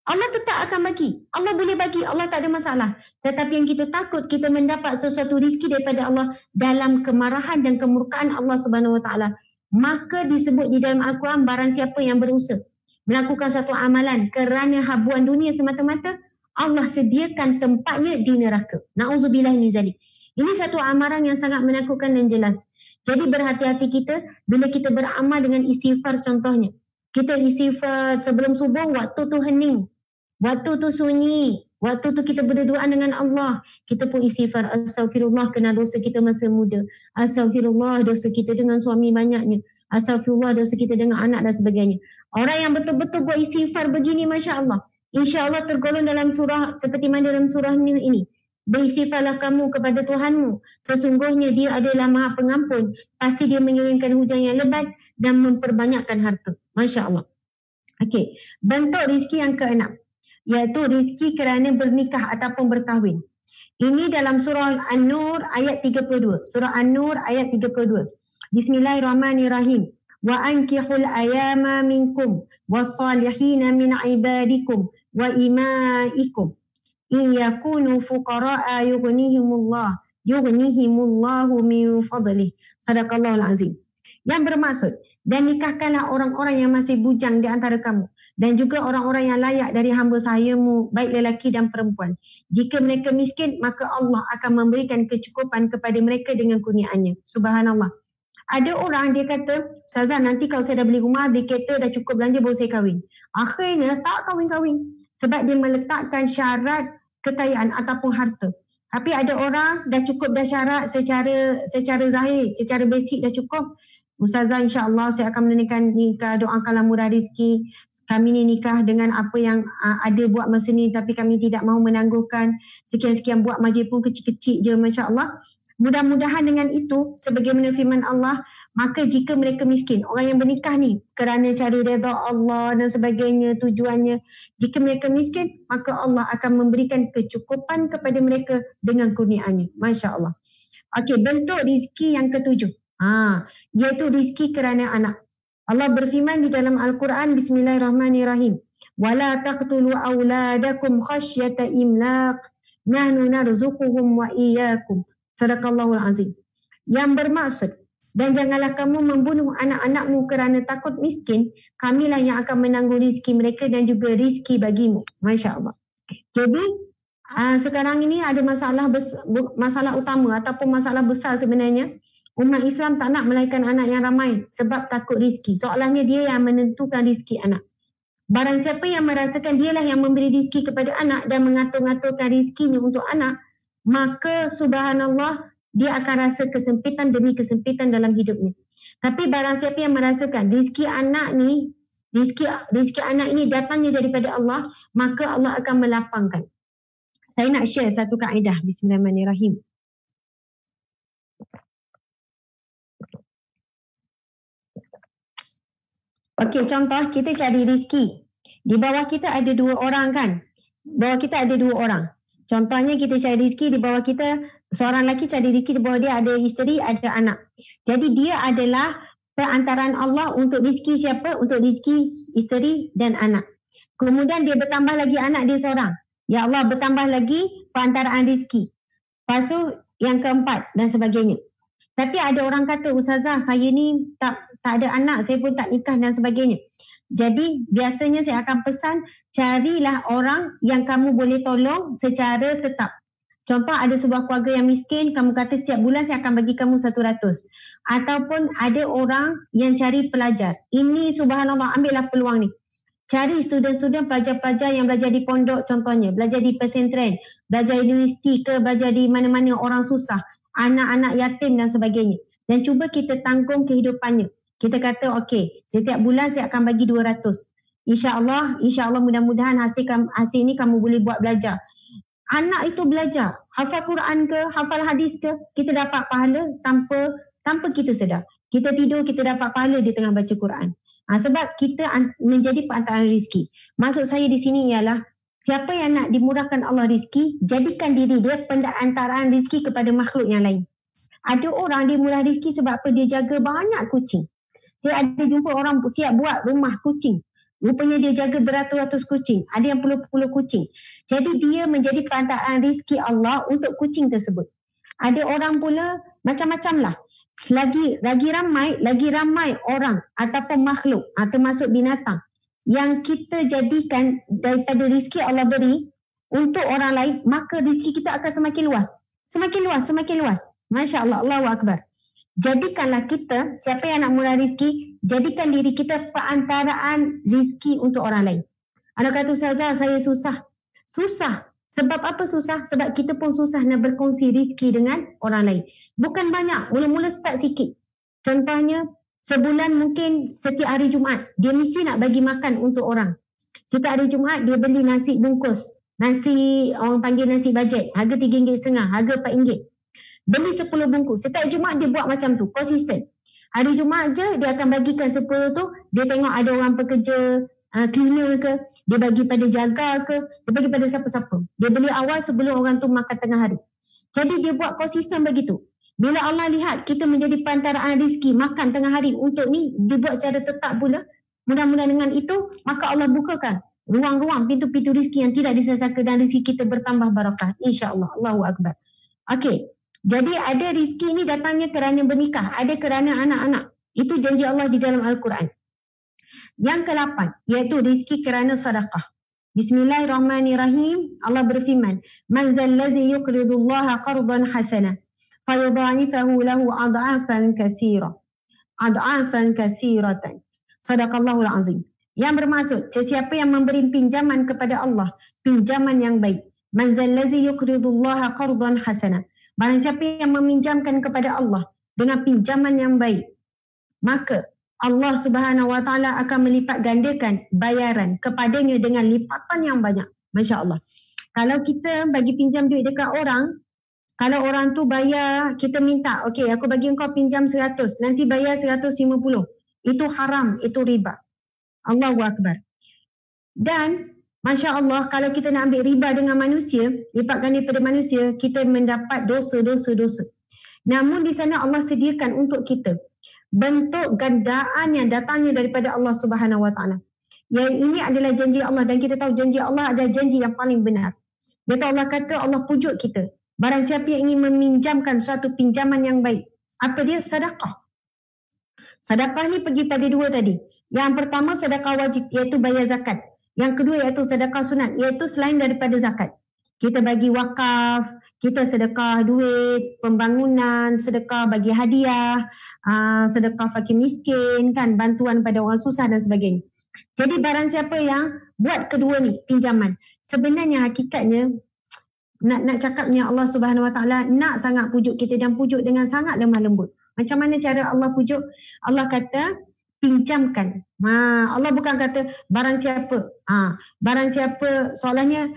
Allah tetap akan bagi. Allah boleh bagi. Allah tak ada masalah. Tetapi yang kita takut, kita mendapat sesuatu rizki daripada Allah dalam kemarahan dan kemurkaan Allah Subhanahu Wa Taala. Maka disebut di dalam Al-Quran, barang siapa yang berusaha melakukan satu amalan kerana habuan dunia semata-mata, Allah sediakan tempatnya di neraka. Na'udzubillah min zalik. Ini satu amaran yang sangat menakutkan dan jelas. Jadi berhati-hati kita bila kita beramal dengan istighfar contohnya. Kita istighfar sebelum subuh, waktu tu hening. Waktu tu sunyi, waktu tu kita berdoa dengan Allah. Kita pun istighfar, astagfirullah kerana dosa kita masa muda. Astagfirullah dosa kita dengan suami banyaknya. Astagfirullah, dosa kita dengan anak dan sebagainya. Orang yang betul-betul buat istighfar begini, Masya Allah, insya Allah tergolong dalam surah seperti mana dalam surah ini. Beristighfarlah kamu kepada Tuhanmu. Sesungguhnya dia adalah maha pengampun. Pasti dia mengirimkan hujan yang lebat dan memperbanyakkan harta. Masya Allah. Okey. Bentuk rizki yang keenam, iaitu rizki kerana bernikah ataupun berkahwin. Ini dalam surah An-Nur ayat 32. Surah An-Nur ayat 32. Bismillahirrahmanirrahim. Wa ankihul ayama minkum wassalihina min ibadikum wa imaikum. In yakunu fuqara'a yughnihimullahu min fadlih. Sadaqallahul azim. Yang bermaksud, dan nikahkanlah orang-orang yang masih bujang di antara kamu dan juga orang-orang yang layak dari hamba sahayamu, baik lelaki dan perempuan. Jika mereka miskin, maka Allah akan memberikan kecukupan kepada mereka dengan kurniaannya. Subhanallah. Ada orang dia kata, Ustazah, nanti kalau saya dah beli rumah, beli kereta, dah cukup belanja, baru saya kahwin. Akhirnya tak kahwin-kahwin. Sebab dia meletakkan syarat kekayaan ataupun harta. Tapi ada orang dah cukup dah syarat secara zahir, secara basic dah cukup. Ustazah, insya-Allah saya akan menunaikan nikah, doakanlah murah rezeki. Kami ni nikah dengan apa yang ada buat masa ni, tapi kami tidak mahu menangguhkan. Sekian-sekian buat majlis pun kecil-kecil je, masya-Allah. Mudah-mudahan dengan itu, sebagaimana firman Allah, maka jika mereka miskin, orang yang bernikah ni kerana cari redha Allah dan sebagainya, tujuannya, jika mereka miskin, maka Allah akan memberikan kecukupan kepada mereka dengan kurniaannya. Masya Allah. Okey, bentuk rizki yang ketujuh, iaitu rizki kerana anak. Allah berfirman di dalam Al-Quran, Bismillahirrahmanirrahim. Wala taqtulu awladakum khasyata imlaq, nahnu narzuquhum wa iyyakum. Sadaqallahul azim. Yang bermaksud, dan janganlah kamu membunuh anak-anakmu kerana takut miskin, kamilah yang akan menanggung rizki mereka dan juga rizki bagimu. Masya Allah. Jadi, sekarang ini ada masalah utama ataupun masalah besar sebenarnya. Umat Islam tak nak melahirkan anak yang ramai sebab takut rizki. Soalannya dia yang menentukan rizki anak. Barang siapa yang merasakan dialah yang memberi rizki kepada anak dan mengatur-ngaturkan rizkinya untuk anak, maka subhanallah dia akan rasa kesempitan demi kesempitan dalam hidupnya. Tapi barang siapa yang merasakan rizki anak ini datangnya daripada Allah, maka Allah akan melapangkan. Saya nak share satu kaedah. Bismillahirrahmanirrahim. Okey, contoh kita cari rizki. Di bawah kita ada 2 orang kan? Bawah kita ada 2 orang. Contohnya kita cari rizki, di bawah kita seorang lelaki cari rizki, di bawah dia ada isteri, ada anak. Jadi dia adalah perantaraan Allah untuk rizki siapa? Untuk rizki isteri dan anak. Kemudian dia bertambah lagi anak dia seorang. Ya Allah, bertambah lagi perantaraan rizki. Lepas tu yang keempat dan sebagainya. Tapi ada orang kata, Ustazah, saya ni tak ada anak, saya pun tak nikah dan sebagainya. Jadi biasanya saya akan pesan, carilah orang yang kamu boleh tolong secara tetap. Contoh, ada sebuah keluarga yang miskin, kamu kata setiap bulan saya akan bagi kamu 100. Ataupun ada orang yang cari pelajar. Ini subhanallah, ambillah peluang ni. Cari student-student, pelajar-pelajar yang belajar di pondok contohnya, belajar di pesantren, belajar di universiti ke, belajar di mana-mana orang susah, anak-anak yatim dan sebagainya. Dan cuba kita tanggung kehidupannya. Kita kata, okey, setiap bulan saya akan bagi 200. InsyaAllah mudah-mudahan hasil ni kamu boleh buat belajar. Anak itu belajar, hafal Quran ke, hafal hadis ke, kita dapat pahala tanpa kita sedar. Kita tidur, kita dapat pahala di tengah baca Quran. Sebab kita menjadi perantaraan rizki. Maksud saya di sini ialah, siapa yang nak dimurahkan Allah rizki, jadikan diri dia perantaraan rizki kepada makhluk yang lain. Ada orang dia murah rizki sebab apa? Dia jaga banyak kucing. Saya ada jumpa orang siap buat rumah kucing. Rupanya dia jaga beratus-ratus kucing. Ada yang puluh-puluh kucing. Jadi dia menjadi perantaraan rizki Allah untuk kucing tersebut. Ada orang pula macam-macam lah. Lagi ramai orang ataupun makhluk, termasuk binatang, yang kita jadikan daripada rizki Allah beri untuk orang lain, maka rizki kita akan semakin luas. Semakin luas. Masya Allah, Allahu Akbar. Jadikanlah kita, siapa yang nak murah rizki, jadikan diri kita perantaraan rizki untuk orang lain. Anak kata, Ustazah, saya susah. Sebab apa susah? Sebab kita pun susah nak berkongsi rizki dengan orang lain. Bukan banyak, mula-mula start sikit. Contohnya, sebulan mungkin setiap hari Jumaat dia mesti nak bagi makan untuk orang. Setiap hari Jumaat dia beli nasi bungkus, nasi orang panggil nasi bajet, harga RM3.5, harga RM4. Beli 10 bungkus. Setiap Jumaat dia buat macam tu, konsisten. Hari Jumaat je dia akan bagikan 10 tu, dia tengok ada orang pekerja cleaner ke, dia bagi pada jaga ke, dia bagi pada siapa-siapa. Dia beli awal sebelum orang tu makan tengah hari. Jadi dia buat konsisten begitu. Bila Allah lihat kita menjadi pantaraan rezeki makan tengah hari untuk ni, dibuat secara tetap pula. Mudah-mudahan dengan itu, maka Allah bukakan ruang-ruang pintu-pintu rezeki yang tidak disangka dan rezeki kita bertambah barakah. InsyaAllah. Allahu Akbar. Okey. Jadi ada rezeki ni datangnya kerana bernikah. Ada kerana anak-anak. Itu janji Allah di dalam Al-Quran. Yang ke-8, iaitu rezeki kerana sedekah. Bismillahirrahmanirrahim. Allah berfirman, "Man zallazi yuqridullaha qardan hasana fayudha'ifahu lahu ad'afan katsira." Ad'afan katsiratan. Sadaqallahul azim. Yang bermaksud, sesiapa yang memberi pinjaman kepada Allah, pinjaman yang baik. Man zallazi yuqridullaha qardan hasana. Barang siapa yang meminjamkan kepada Allah dengan pinjaman yang baik, maka Allah Subhanahu Wa Taala akan melipat gandakan bayaran kepadanya dengan lipatan yang banyak. Masya Allah. Kalau kita bagi pinjam duit dekat orang, kalau orang tu bayar, kita minta, okey aku bagi engkau pinjam 100, nanti bayar 150. Itu haram, itu riba. Allahu Akbar. Dan Masya Allah, kalau kita nak ambil riba dengan manusia, lipat ganda daripada manusia, kita mendapat dosa. Namun di sana Allah sediakan untuk kita bentuk gandaan yang datangnya daripada Allah Subhanahu Wa Taala. Yang ini adalah janji Allah dan kita tahu janji Allah adalah janji yang paling benar. Dia tahu Allah kata Allah pujuk kita. Barang siapa yang ingin meminjamkan suatu pinjaman yang baik, apa dia? Sedekah. Sedekah ni pergi pada dua tadi. Yang pertama sedekah wajib iaitu bayar zakat. Yang kedua iaitu sedekah sunat iaitu selain daripada zakat. Kita bagi wakaf, kita sedekah duit, pembangunan, sedekah bagi hadiah, sedekah fakir miskin, kan, bantuan pada orang susah dan sebagainya. Jadi barang siapa yang buat kedua ni, pinjaman, sebenarnya hakikatnya nak cakapnya Allah Subhanahu Wa Taala nak sangat pujuk kita dan pujuk dengan sangat lemah lembut. Macam mana cara Allah pujuk? Allah kata pinjamkan. Allah bukan kata barang siapa. Barang siapa, soalannya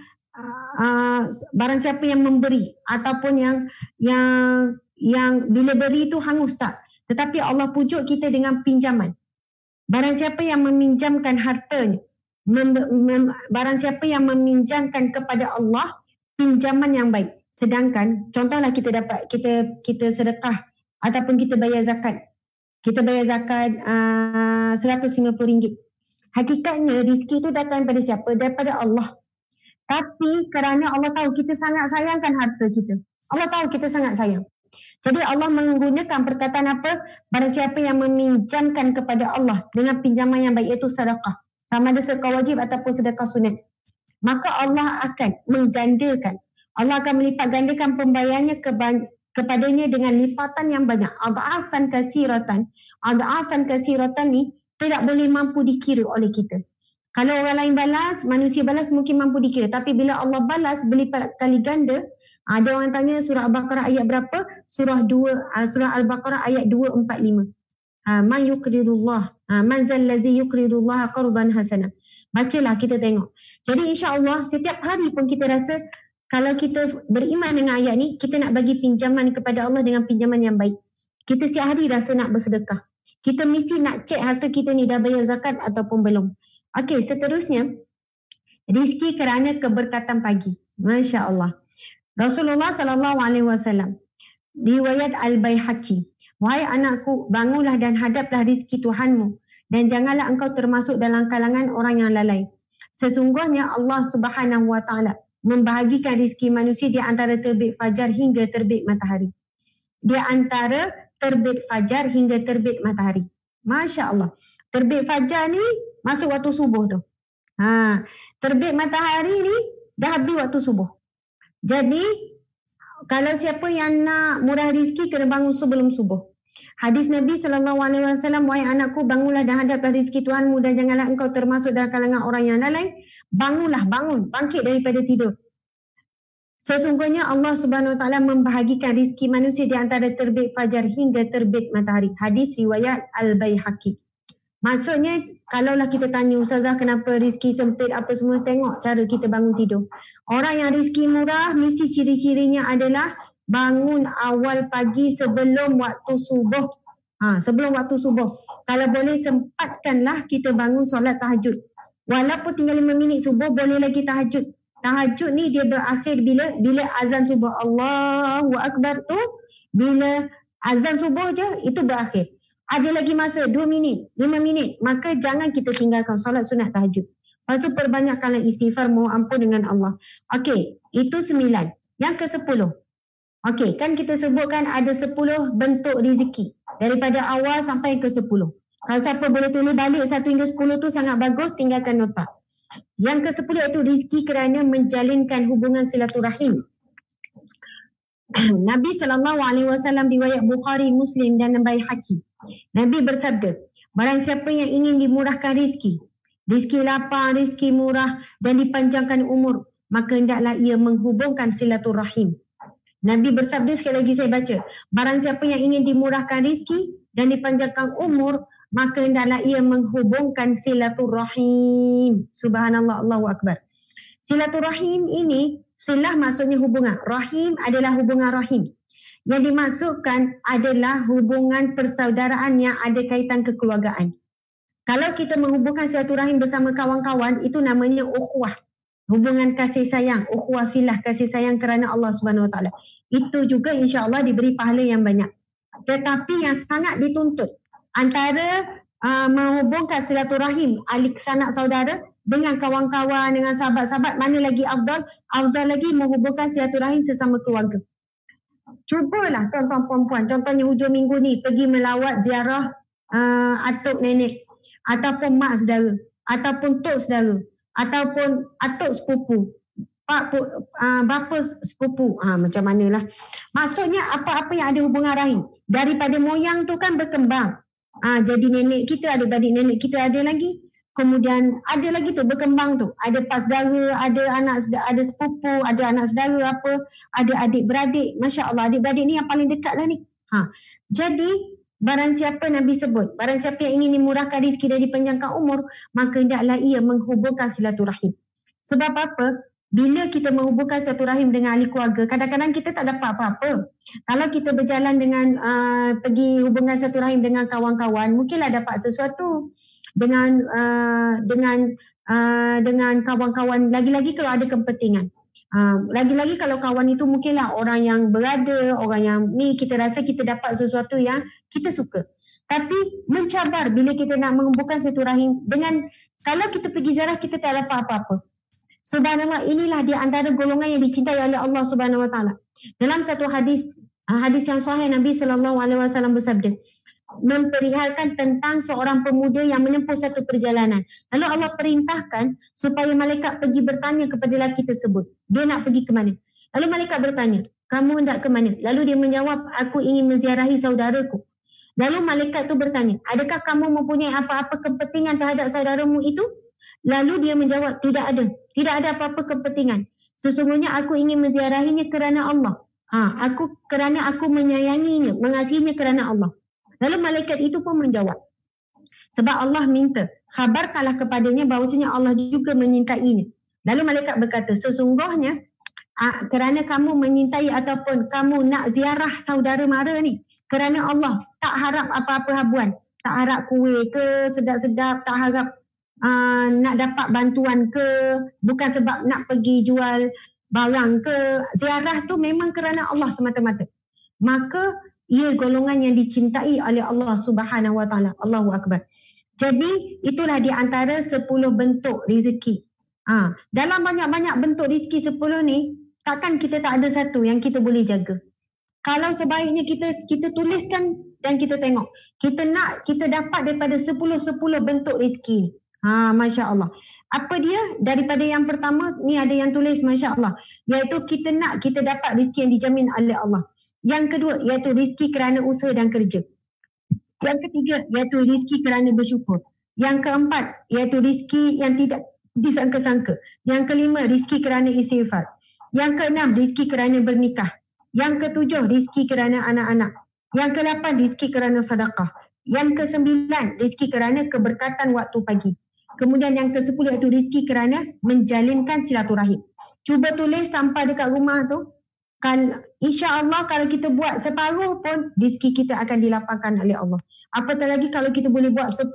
barang siapa yang memberi ataupun yang bila beri itu hangus, tak. Tetapi Allah pujuk kita dengan pinjaman. Barang siapa yang meminjamkan hartanya, barang siapa yang meminjamkan kepada Allah pinjaman yang baik. Sedangkan contohlah kita dapat kita sedekah ataupun kita bayar zakat. Kita bayar zakat RM150. Hakikatnya rezeki itu datang daripada siapa? Daripada Allah. Tapi kerana Allah tahu kita sangat sayangkan harta kita. Allah tahu kita sangat sayang. Jadi Allah menggunakan perkataan apa? Barang siapa yang meminjamkan kepada Allah dengan pinjaman yang baik iaitu sedekah. Sama ada sedekah wajib ataupun sedekah sunat. Maka Allah akan menggandakan. Allah akan melipat gandakan pembayarannya kepadanya dengan lipatan yang banyak. Ad'afan katsiratan. Ad'afan katsiratan ni tidak boleh mampu dikira oleh kita. Kalau orang lain balas, manusia balas mungkin mampu dikira. Tapi bila Allah balas berlipat kali ganda, ada orang tanya surah Al-Baqarah ayat berapa? Surah Al-Baqarah ayat 245. Man yuqridullah. Man zallazi yuqridullaha qardan hasana. Bacalah, kita tengok. Jadi insya-Allah setiap hari pun kita rasa kalau kita beriman dengan ayat ni, kita nak bagi pinjaman kepada Allah dengan pinjaman yang baik. Kita setiap hari rasa nak bersedekah. Kita mesti nak cek harta kita ni dah bayar zakat ataupun belum. Okey, seterusnya rizki kerana keberkatan pagi. Masya Allah. Rasulullah SAW, riwayat Al-Baihaqi, wahai anakku, bangunlah dan hadaplah rizki Tuhanmu dan janganlah engkau termasuk dalam kalangan orang yang lalai. Sesungguhnya Allah Subhanahu Wa Taala membahagikan rizki manusia di antara terbit fajar hingga terbit matahari. Di antara terbit fajar hingga terbit matahari. Masya Allah. Terbit fajar ni masuk waktu subuh tu. Terbit matahari ni dah habis waktu subuh. Jadi kalau siapa yang nak murah rizki kena bangun sebelum subuh. Hadis Nabi SAW, wahai anakku, bangunlah dan hadaplah rizki Tuhanmu dan janganlah engkau termasuk dalam kalangan orang yang lalai. Bangunlah, bangun, bangkit daripada tidur. Sesungguhnya Allah Subhanahu Wa Taala membahagikan rizki manusia di antara terbit fajar hingga terbit matahari. Hadis riwayat Al-Baihaqi. Maksudnya, kalaulah kita tanya Ustazah kenapa rizki sempit apa semua, tengok cara kita bangun tidur. Orang yang rizki murah mesti ciri-cirinya adalah bangun awal pagi sebelum waktu subuh. Sebelum waktu subuh. Kalau boleh sempatkanlah kita bangun solat tahajud. Walaupun tinggal 5 minit subuh, boleh lagi tahajud. Tahajud ni dia berakhir bila azan subuh. Allahu Akbar tu, bila azan subuh je, itu berakhir. Ada lagi masa 2 minit, 5 minit, maka jangan kita tinggalkan solat sunat tahajud. Lepas tu perbanyakkanlah istighfar, mohon ampun dengan Allah. Okey, itu 9. Yang ke-10. Okey, kan kita sebutkan ada 10 bentuk rezeki. Daripada awal sampai ke 10. Kalau siapa boleh tulis balik 1 hingga 10 tu sangat bagus, tinggalkan nota. Yang ke-10 iaitu rezeki kerana menjalinkan hubungan silaturahim. Nabi SAW riwayat Bukhari, Muslim dan Baihaqi. Nabi bersabda, barang siapa yang ingin dimurahkan rezeki lapang, rezeki murah dan dipanjangkan umur, maka hendaklah ia menghubungkan silaturahim. Nabi bersabda, sekali lagi saya baca, barang siapa yang ingin dimurahkan rezeki dan dipanjangkan umur, maka hendaklah ia menghubungkan silaturahim. Subhanallah, Allahu Akbar. Silaturahim ini, silah maksudnya hubungan. Rahim adalah hubungan rahim. Yang dimaksudkan adalah hubungan persaudaraan yang ada kaitan kekeluargaan. Kalau kita menghubungkan silaturahim bersama kawan-kawan, itu namanya ukhuwah. Hubungan kasih sayang, ukhuwah filah, kasih sayang kerana Allah Subhanahu Wa Taala. Itu juga insya-Allah diberi pahala yang banyak. Tetapi yang sangat dituntut antara menghubungkan silaturahim ahli sanak saudara dengan kawan-kawan, dengan sahabat-sahabat, mana lagi afdal? Afdal lagi menghubungkan silaturahim sesama keluarga. Cubalah tuan-tuan puan-puan, contohnya hujung minggu ni pergi melawat ziarah atuk nenek, ataupun mak saudara, ataupun tok saudara, ataupun atuk sepupu, bapa sepupu, macam manalah. Maksudnya apa-apa yang ada hubungan rahim. Daripada moyang tu kan berkembang. Jadi nenek kita ada, adik nenek kita ada lagi. Kemudian ada lagi tu berkembang tu. Ada pas saudara, ada anak, ada sepupu, ada anak saudara apa, ada adik-beradik. Masya Allah, adik-beradik ni yang paling dekat lah ni. Jadi barang siapa Nabi sebut, barang siapa yang ingin dimurahkan rezeki dan dipanjangkan umur, maka hendaklah ia menghubungkan silaturahim. Sebab apa? Bila kita menghubungkan silaturahim dengan ahli keluarga, kadang-kadang kita tak dapat apa-apa. Kalau kita berjalan dengan pergi hubungan silaturahim dengan kawan-kawan, mungkinlah dapat sesuatu dengan kawan-kawan. Lagi-lagi kalau ada kepentingan. Lagi-lagi kalau kawan itu mungkinlah orang yang berada, orang yang ni kita rasa kita dapat sesuatu yang kita suka. Tapi mencabar bila kita nak menghubungkan silaturahim dengan, kalau kita pergi ziarah kita tak dapat apa-apa. Subhanallah, inilah di antara golongan yang dicintai oleh Allah Subhanahu Wa Taala. Dalam satu hadis yang sahih, Nabi SAW bersabda, memperihalkan tentang seorang pemuda yang menempuh satu perjalanan. Lalu Allah perintahkan supaya malaikat pergi bertanya kepada lelaki tersebut. Dia nak pergi ke mana? Lalu malaikat bertanya, kamu hendak ke mana? Lalu dia menjawab, aku ingin menziarahi saudaraku. Lalu malaikat tu bertanya, adakah kamu mempunyai apa-apa kepentingan terhadap saudaramu itu? Lalu dia menjawab, tidak ada. Tidak ada apa-apa kepentingan. Sesungguhnya aku ingin menziarahinya kerana Allah. Kerana aku menyayanginya, mengasihinya kerana Allah. Lalu malaikat itu pun menjawab, sebab Allah minta, khabarkanlah kepadanya bahawasanya Allah juga menyintainya. Lalu malaikat berkata, sesungguhnya kerana kamu menyintai ataupun kamu nak ziarah saudara mara ni, kerana Allah, tak harap apa-apa habuan. Tak harap kuih ke, sedap-sedap, tak harap nak dapat bantuan ke, bukan sebab nak pergi jual barang ke. Ziarah tu memang kerana Allah semata-mata. Maka ia golongan yang dicintai oleh Allah Subhanahu Wa Taala. Allahu Akbar. Jadi itulah di antara 10 bentuk rezeki. Dalam banyak-banyak bentuk rezeki 10 ni, takkan kita tak ada satu yang kita boleh jaga. Kalau sebaiknya kita tuliskan dan kita tengok. Kita dapat daripada 10 bentuk rezeki. Masya Allah. Apa dia? Daripada yang pertama, ni ada yang tulis Masya Allah, iaitu kita dapat rezeki yang dijamin oleh Allah. Yang kedua, iaitu rezeki kerana usaha dan kerja. Yang ketiga, iaitu rezeki kerana bersyukur. Yang keempat, iaitu rezeki yang tidak disangka-sangka. Yang kelima, rezeki kerana istighfar. Yang keenam, rezeki kerana bernikah. Yang ketujuh, rezeki kerana anak-anak. Yang ke-8, rezeki kerana sedekah. Yang ke-9, rezeki kerana keberkatan waktu pagi. Kemudian yang ke-10 iaitu rezeki kerana menjalinkan silaturahim. Cuba tulis sampai dekat rumah tu. InsyaAllah kalau kita buat separuh pun, rezeki kita akan dilapangkan oleh Allah. Apatah lagi kalau kita boleh buat 10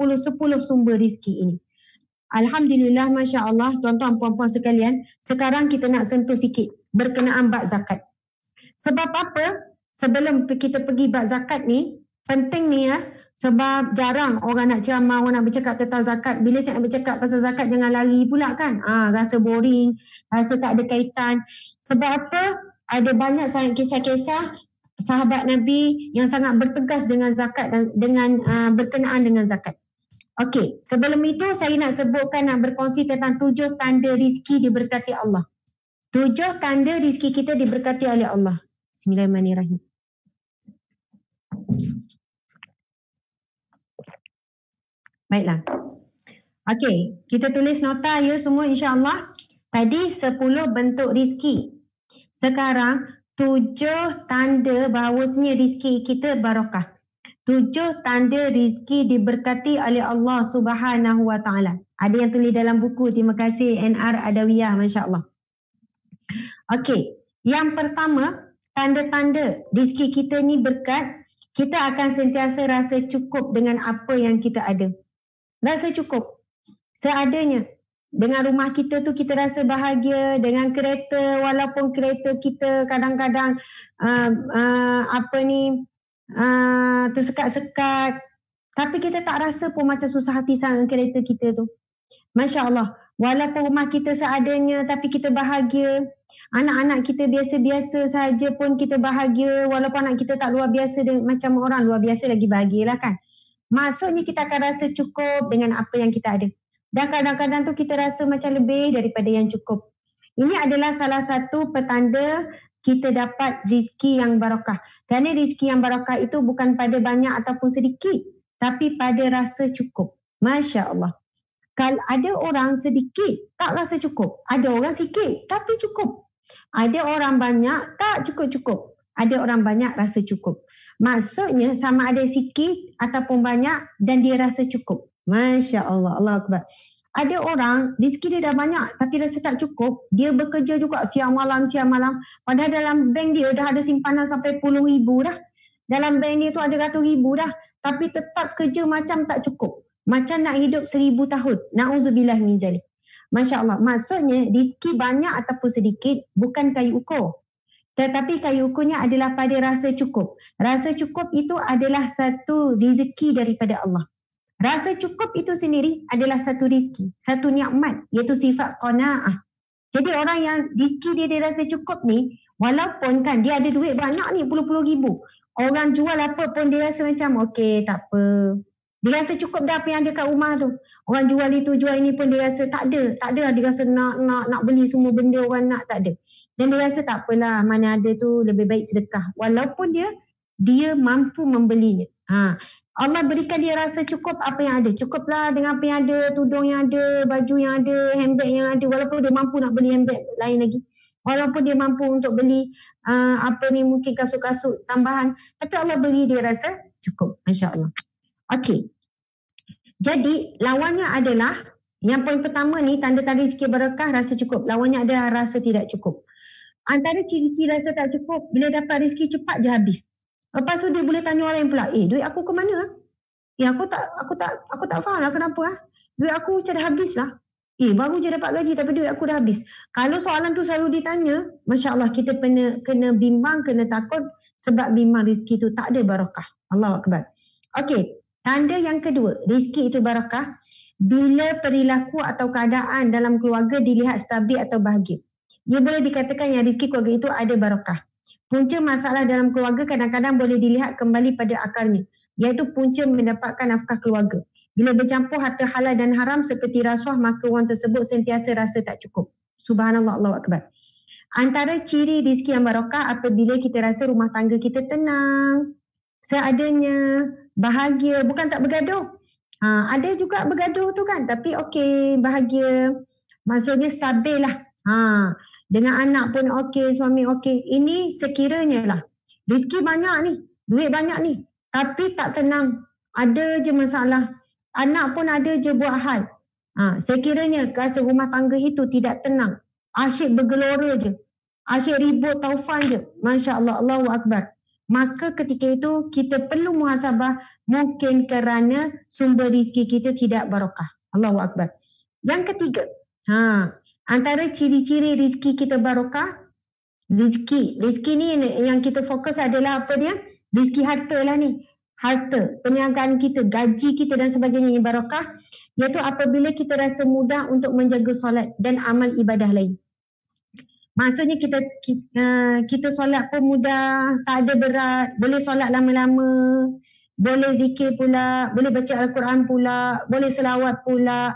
sumber rezeki ini. Alhamdulillah, Masya Allah, tuan-tuan, puan-puan sekalian, sekarang kita nak sentuh sikit berkenaan bab zakat. Sebab apa? Sebelum kita pergi bab zakat ni, penting ni ya, sebab jarang orang nak ceramah, orang nak bercakap tentang zakat. Bila saya nak bercakap pasal zakat, jangan lari pula kan. Rasa boring, rasa tak ada kaitan. Sebab apa? Ada banyak kisah-kisah sahabat Nabi yang sangat bertegas dengan zakat dan dengan berkenaan dengan zakat. Okey, sebelum itu saya nak sebutkan, nak berkongsi tentang 7 tanda rizki diberkati Allah. 7 tanda rizki kita diberkati oleh Allah. Bismillahirrahmanirrahim. Baiklah. Okey, kita tulis nota ya semua insya-Allah. Tadi 10 bentuk rizki. Sekarang 7 tanda bahawasanya rizki kita barakah. 7 tanda rizki diberkati oleh Allah Subhanahu Wa Taala. Ada yang tulis dalam buku. Terima kasih NR Adawiyah, masya-Allah. Okey, yang pertama, tanda-tanda rizki kita ni berkat, kita akan sentiasa rasa cukup dengan apa yang kita ada. Rasa cukup seadanya. Dengan rumah kita tu kita rasa bahagia, dengan kereta walaupun kereta kita kadang-kadang tersekat-sekat, tapi kita tak rasa pun macam susah hati sangat kereta kita tu. Masya Allah, walaupun rumah kita seadanya tapi kita bahagia. Anak-anak kita biasa-biasa saja pun kita bahagia, walaupun anak kita tak luar biasa macam orang luar biasa lagi bahagialah kan. Maksudnya kita akan rasa cukup dengan apa yang kita ada. Dan kadang-kadang tu kita rasa macam lebih daripada yang cukup. Ini adalah salah satu petanda kita dapat rizki yang barakah. Kerana rizki yang barakah itu bukan pada banyak ataupun sedikit, tapi pada rasa cukup. Masya Allah. Kalau ada orang sedikit tak rasa cukup. Ada orang sikit tapi cukup. Ada orang banyak tak cukup-cukup. Ada orang banyak rasa cukup. Maksudnya sama ada sikit ataupun banyak dan dia rasa cukup. Masya Allah, Allah Akbar. Ada orang rezeki dia dah banyak tapi rasa tak cukup. Dia bekerja juga siang malam. Padahal dalam bank dia dah ada simpanan sampai puluh ribu dah. Dalam bank dia tu ada ratus ribu dah. Tapi tetap kerja macam tak cukup. Macam nak hidup 1000 tahun. Na'udzubillah min zalik. Masya Allah. Maksudnya rezeki banyak ataupun sedikit bukan kayu ukur. Tetapi kayu ukurnya adalah pada rasa cukup. Rasa cukup itu adalah satu rezeki daripada Allah. Rasa cukup itu sendiri adalah satu rizki, satu nikmat, iaitu sifat qanaah. Jadi orang yang rizki dia rasa cukup ni, walaupun kan dia ada duit banyak ni, puluh-puluh ribu. Orang jual apa pun dia rasa macam okey, tak apa. Dia rasa cukup dah apa yang ada kat rumah tu. Orang jual itu, jual ini pun dia rasa tak ada. Tak ada, dia rasa nak beli semua benda orang nak, tak ada. Dan dia rasa tak apalah, mana ada tu lebih baik sedekah. Walaupun dia mampu membelinya. Allah berikan dia rasa cukup apa yang ada. Cukuplah dengan apa yang ada, tudung yang ada, baju yang ada, handbag yang ada. Walaupun dia mampu nak beli handbag lain lagi. Walaupun dia mampu untuk beli mungkin kasut-kasut tambahan. Tapi Allah beri dia rasa cukup. Masya Allah. Okey. Jadi lawannya adalah, yang poin pertama ni, tanda-tanda rezeki barakah, rasa cukup. Lawannya adalah rasa tidak cukup. Antara ciri-ciri rasa tak cukup, bila dapat rezeki cepat je habis. Lepas tu dia boleh tanya orang lain pula, duit aku ke mana? Aku tak faham lah kenapa. Duit aku macam dah habis lah. Baru je dapat gaji tapi duit aku dah habis. Kalau soalan tu selalu ditanya, Masya Allah, kita kena bimbang, kena takut sebab bimbang rezeki tu tak ada barakah. Allahu Akbar. Okey, tanda yang kedua, rezeki itu barakah bila perilaku atau keadaan dalam keluarga dilihat stabil atau bahagia. Ia boleh dikatakan yang rezeki keluarga itu ada barakah. Punca masalah dalam keluarga kadang-kadang boleh dilihat kembali pada akarnya, iaitu punca mendapatkan nafkah keluarga. Bila bercampur harta halal dan haram seperti rasuah, maka orang tersebut sentiasa rasa tak cukup. Subhanallah, Allahu Akbar. Antara ciri rezeki yang barakah apabila kita rasa rumah tangga kita tenang, seadanya, bahagia, bukan tak bergaduh. Ada juga bergaduh tu kan, tapi okey, bahagia. Maksudnya stabil lah. dengan anak pun okey, suami okey. Ini sekiranya lah. Rezeki banyak ni, duit banyak ni. Tapi tak tenang. Ada je masalah. Anak pun ada je buat hal. Sekiranya rasa rumah tangga itu tidak tenang. Asyik bergelora je. Asyik ribut taufan je. Masya Allah, Allahu Akbar. Maka ketika itu kita perlu muhasabah mungkin kerana sumber rezeki kita tidak barakah. Allahu Akbar. Yang ketiga, antara ciri-ciri rezeki kita barakah, rezeki ni yang kita fokus adalah apa dia? Rezeki harta lah ni. Harta, perniagaan kita, gaji kita dan sebagainya yang barakah, iaitu apabila kita rasa mudah untuk menjaga solat dan amal ibadah lain. Maksudnya kita solat pun mudah, tak ada berat, boleh solat lama-lama, boleh zikir pula, boleh baca Al-Quran pula, boleh selawat pula,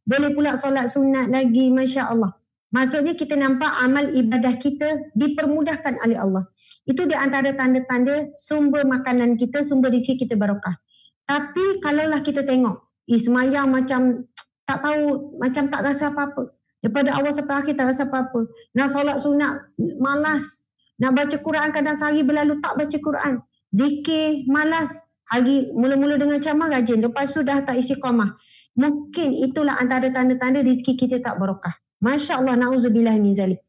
boleh pula solat sunat lagi, Masya Allah. Maksudnya kita nampak amal ibadah kita dipermudahkan oleh Allah. Itu di antara tanda-tanda sumber makanan kita, sumber rezeki kita barakah. Tapi kalaulah kita tengok, semayang macam tak tahu, macam tak rasa apa-apa. Daripada awal sampai akhir tak rasa apa-apa. Nak solat sunat, malas. Nak baca Quran kadang sehari berlalu tak baca Quran. Zikir, malas. Hari mula-mula dengan ceramah rajin. Lepas tu dah tak istiqamah. Mungkin itulah antara tanda-tanda rezeki kita tak barakah. Masya Allah, na'udzubillah min zalik.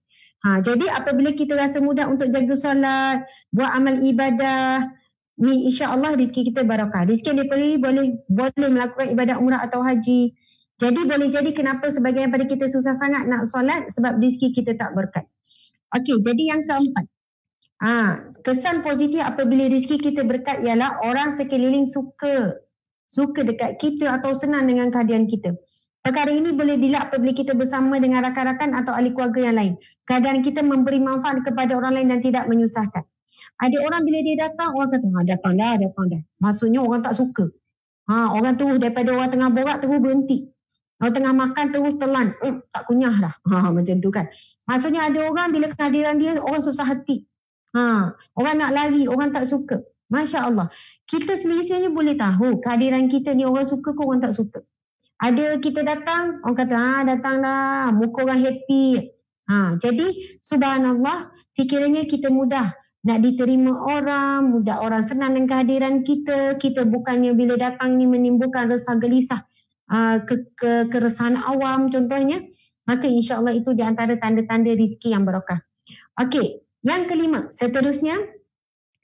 Jadi apabila kita rasa mudah untuk jaga solat, buat amal ibadah, insya Allah rezeki kita barakah. Rezeki yang diberi boleh melakukan ibadah umrah atau haji. Jadi boleh jadi kenapa sebagian daripada kita susah sangat nak solat sebab rezeki kita tak berkat. Okey, jadi yang keempat. Kesan positif apabila rezeki kita berkat ialah orang sekeliling suka dekat kita atau senang dengan kehadiran kita. Perkara ini boleh dilihat apabila kita bersama dengan rakan-rakan atau ahli keluarga yang lain. Keadaan kita memberi manfaat kepada orang lain dan tidak menyusahkan. Ada orang bila dia datang, orang kata, datang dah. Maksudnya orang tak suka. Orang terus daripada orang tengah borak terus berhenti. Orang tengah makan terus telan. Tak kunyah dah. Macam tu kan. Maksudnya ada orang bila kehadiran dia, orang susah hati. Orang nak lari, orang tak suka. Masya Allah. Kita sendiri boleh tahu kehadiran kita ni orang suka ke orang tak suka. Ada kita datang, orang kata, datang dah. Muka orang happy. Jadi, subhanallah, sekiranya kita mudah nak diterima orang, mudah orang senang dengan kehadiran kita. Kita bukannya bila datang ni menimbulkan resah gelisah. Keresahan awam contohnya, maka insya-Allah itu di antara tanda-tanda rezeki yang barakah. Okey, yang kelima, seterusnya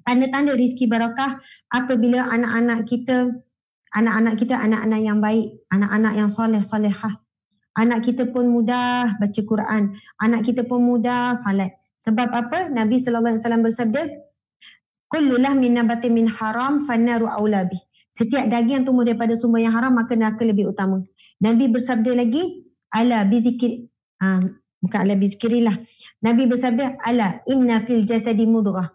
tanda-tanda rezeki barakah apabila anak-anak kita anak-anak yang baik, anak-anak yang soleh-solehah. Anak kita pun mudah baca Quran, anak kita pun mudah salat. Sebab apa? Nabi sallallahu alaihi wasallam bersabda, "Kullu lahmin nabatin min haram fannaru aula bih." Setiap daging yang tumbuh daripada sumber yang haram maka neraka lebih utama. Nabi bersabda lagi, ala bizikir, bukan ala bizikrillah. Nabi bersabda, ala inna fil jasadi mudghah.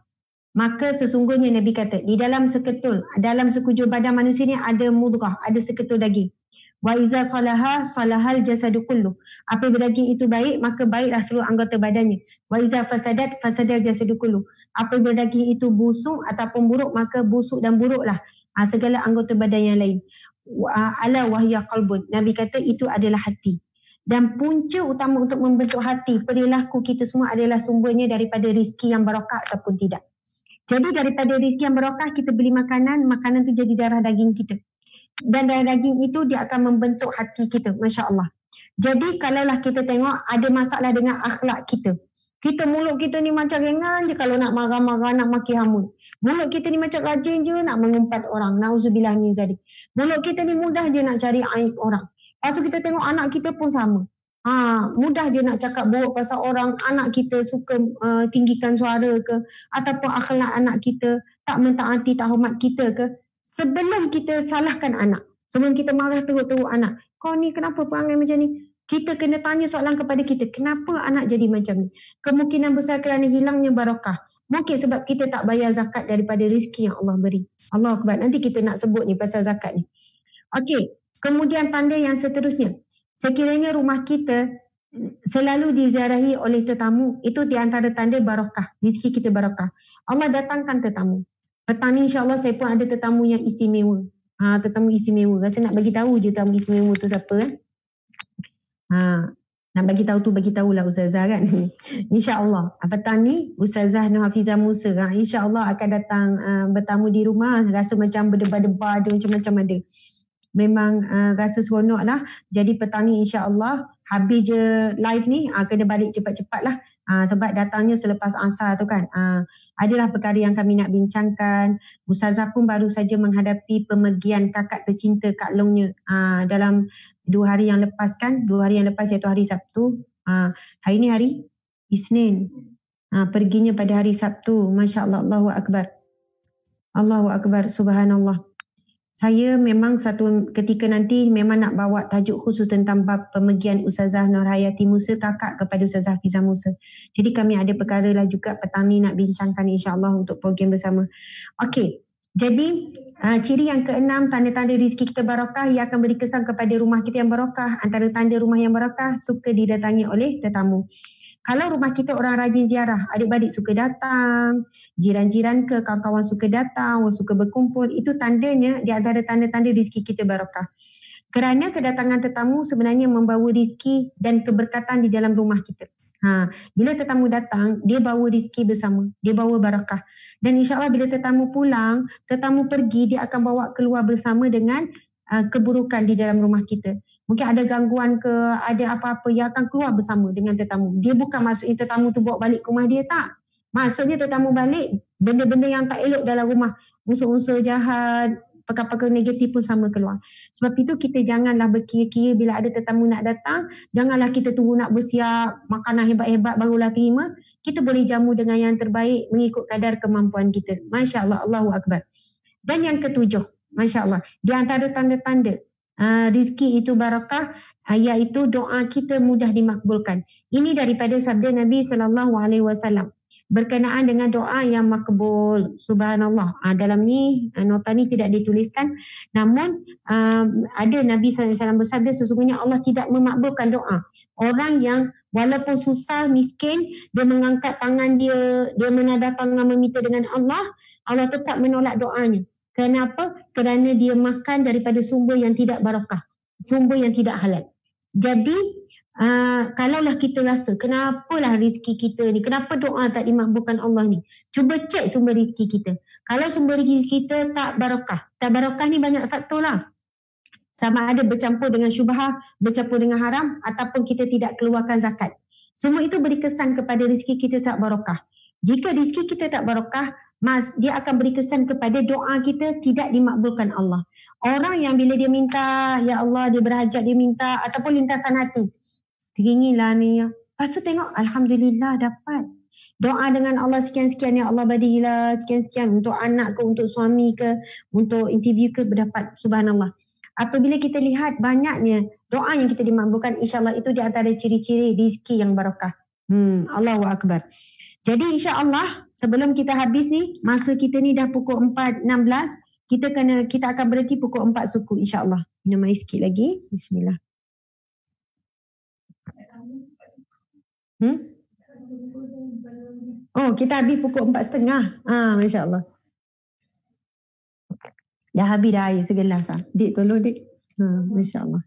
Maka sesungguhnya Nabi kata, di dalam sekujur badan manusia ni ada mudghah, ada seketul daging. Wa iza salaha salahal jasadu kullu. Apabila daging itu baik, maka baiklah seluruh anggota badannya. Wa iza fasadat fasadal jasadu kullu. Apabila daging itu busuk ataupun buruk, maka busuk dan buruklah segala anggota badan yang lain. Ala wahya qalbun. Nabi kata itu adalah hati. Dan punca utama untuk membentuk hati, perilaku kita semua adalah sumbernya daripada rezeki yang barakah ataupun tidak. Jadi daripada rezeki yang barakah kita beli makanan tu jadi darah daging kita. Dan darah daging itu dia akan membentuk hati kita, Masya Allah. Jadi kalaulah kita tengok ada masalah dengan akhlak kita. Mulut kita ni macam ringan je kalau nak marah-marah, nak maki hamun. Mulut kita ni macam rajin je nak mengumpat orang. Nauzubillah min zalik. Mulut kita ni mudah je nak cari aib orang. Lepas tu kita tengok anak kita pun sama. Mudah je nak cakap buruk pasal orang. Anak kita suka tinggikan suara ke, ataupun akhlak anak kita tak mentaati, tak hormat kita ke. Sebelum kita salahkan anak, sebelum kita marah teruk-teruk anak, kau ni kenapa perangai macam ni? Kita kena tanya soalan kepada kita, kenapa anak jadi macam ni? Kemungkinan besar kerana hilangnya barakah. Mungkin sebab kita tak bayar zakat daripada rezeki yang Allah beri. Allah Akbar. Nanti kita nak sebut ni pasal zakat ni. Okey, kemudian tanda yang seterusnya. Sekiranya rumah kita selalu diziarahi oleh tetamu, itu di antara tanda barakah. Rezeki kita barakah. Allah datangkan tetamu. Petang ni insya-Allah saya pun ada tetamu yang istimewa. Tetamu istimewa. Rasa nak bagi tahu je tetamu istimewa tu siapa. Nak bagi tahu tu bagi tahulah Ustazah kan. InsyaAllah. Petang ni Ustazah Nur Hafizah Musa insyaAllah akan datang bertamu di rumah. Rasa macam berdebar-debar ada macam-macam ada. Memang rasa seronok lah. Jadi petang ni insyaAllah habis je live ni kena balik cepat-cepat lah. Sebab datangnya selepas asar tu kan. Adalah perkara yang kami nak bincangkan. Ustazah pun baru saja menghadapi pemergian kakak tercinta Kak Longnya dalam 2 hari yang lepas kan. 2 hari yang lepas iaitu hari Sabtu. Hari ni hari Isnin. Perginya pada hari Sabtu. Masya Allah. Allahu Akbar. Allahu Akbar. Subhanallah. Saya memang satu ketika nanti memang nak bawa tajuk khusus tentang bab pemergian Ustazah Nur Hayati Musa, kakak kepada Ustazah Hafizah Musa. Jadi kami ada perkara lah juga petang ni nak bincangkan insyaAllah untuk program bersama. Okey, jadi ciri yang keenam, tanda-tanda rezeki kita barakah, ia akan beri kesan kepada rumah kita yang barakah. Antara tanda rumah yang barakah, suka didatangi oleh tetamu. Kalau rumah kita orang rajin ziarah, adik-beradik suka datang, jiran-jiran ke kawan-kawan suka datang, orang suka berkumpul, itu tandanya di antara tanda-tanda rezeki kita barakah. Kerana kedatangan tetamu sebenarnya membawa rezeki dan keberkatan di dalam rumah kita. Bila tetamu datang, dia bawa rezeki bersama, dia bawa barakah. Dan insyaAllah bila tetamu pulang, tetamu pergi, dia akan bawa keluar bersama dengan keburukan di dalam rumah kita. Mungkin ada gangguan ke, ada apa-apa yang akan keluar bersama dengan tetamu. Dia bukan maksudnya tetamu tu bawa balik ke rumah dia, tak. Maksudnya tetamu balik, benda-benda yang tak elok dalam rumah. Unsur-unsur jahat, perkara-perkara negatif pun sama keluar. Sebab itu kita janganlah berkira-kira bila ada tetamu nak datang. Janganlah kita tunggu nak bersiap makanan hebat-hebat barulah terima. Kita boleh jamu dengan yang terbaik mengikut kadar kemampuan kita. Masya Allah, Allahu Akbar. Dan yang ketujuh, Masya Allah, di antara tanda-tanda rizki itu barakah, iaitu doa kita mudah dimakbulkan. Ini daripada sabda Nabi SAW berkenaan dengan doa yang makbul. Subhanallah. Dalam ni, nota ni tidak dituliskan. Namun, ada Nabi SAW bersabda, sesungguhnya Allah tidak memakbulkan doa. Orang yang walaupun susah, miskin, dia mengangkat tangan dia, dia menadah tangan meminta dengan Allah, Allah tetap menolak doanya. Kenapa? Kerana dia makan daripada sumber yang tidak barakah, sumber yang tidak halal. Jadi, kalaulah kita rasa, kenapalah rezeki kita ni, kenapa doa tak dimakbulkan Allah ni? Cuba cek sumber rezeki kita. Kalau sumber rezeki kita tak barakah ni banyak faktor lah. Sama ada bercampur dengan syubhah, bercampur dengan haram, ataupun kita tidak keluarkan zakat. Semua itu beri kesan kepada rezeki kita tak barakah. Jika rezeki kita tak barakah, dia akan beri kesan kepada doa kita tidak dimakbulkan Allah. Orang yang bila dia minta, ya Allah, dia berhajat, dia minta, ataupun lintasan hati, teringinlah ni. Lepas tu tengok, Alhamdulillah dapat. Doa dengan Allah sekian-sekian, ya Allah badilah sekian-sekian untuk anak ke, untuk suami ke, untuk interview ke, berdapat. Subhanallah. Apabila kita lihat banyaknya doa yang kita dimakbulkan, insyaAllah itu di antara ciri-ciri rezeki yang barakah. Allahu Akbar. Jadi insyaAllah sebelum kita habis ni, masa kita ni dah pukul 4.16, kita akan berhenti pukul 4 suku insyaAllah. Minum air sikit lagi. Bismillah. Oh, kita habis pukul 4.30. Masya Allah. Dah habis dah air segelas. Dik tolong dik. Masya Allah.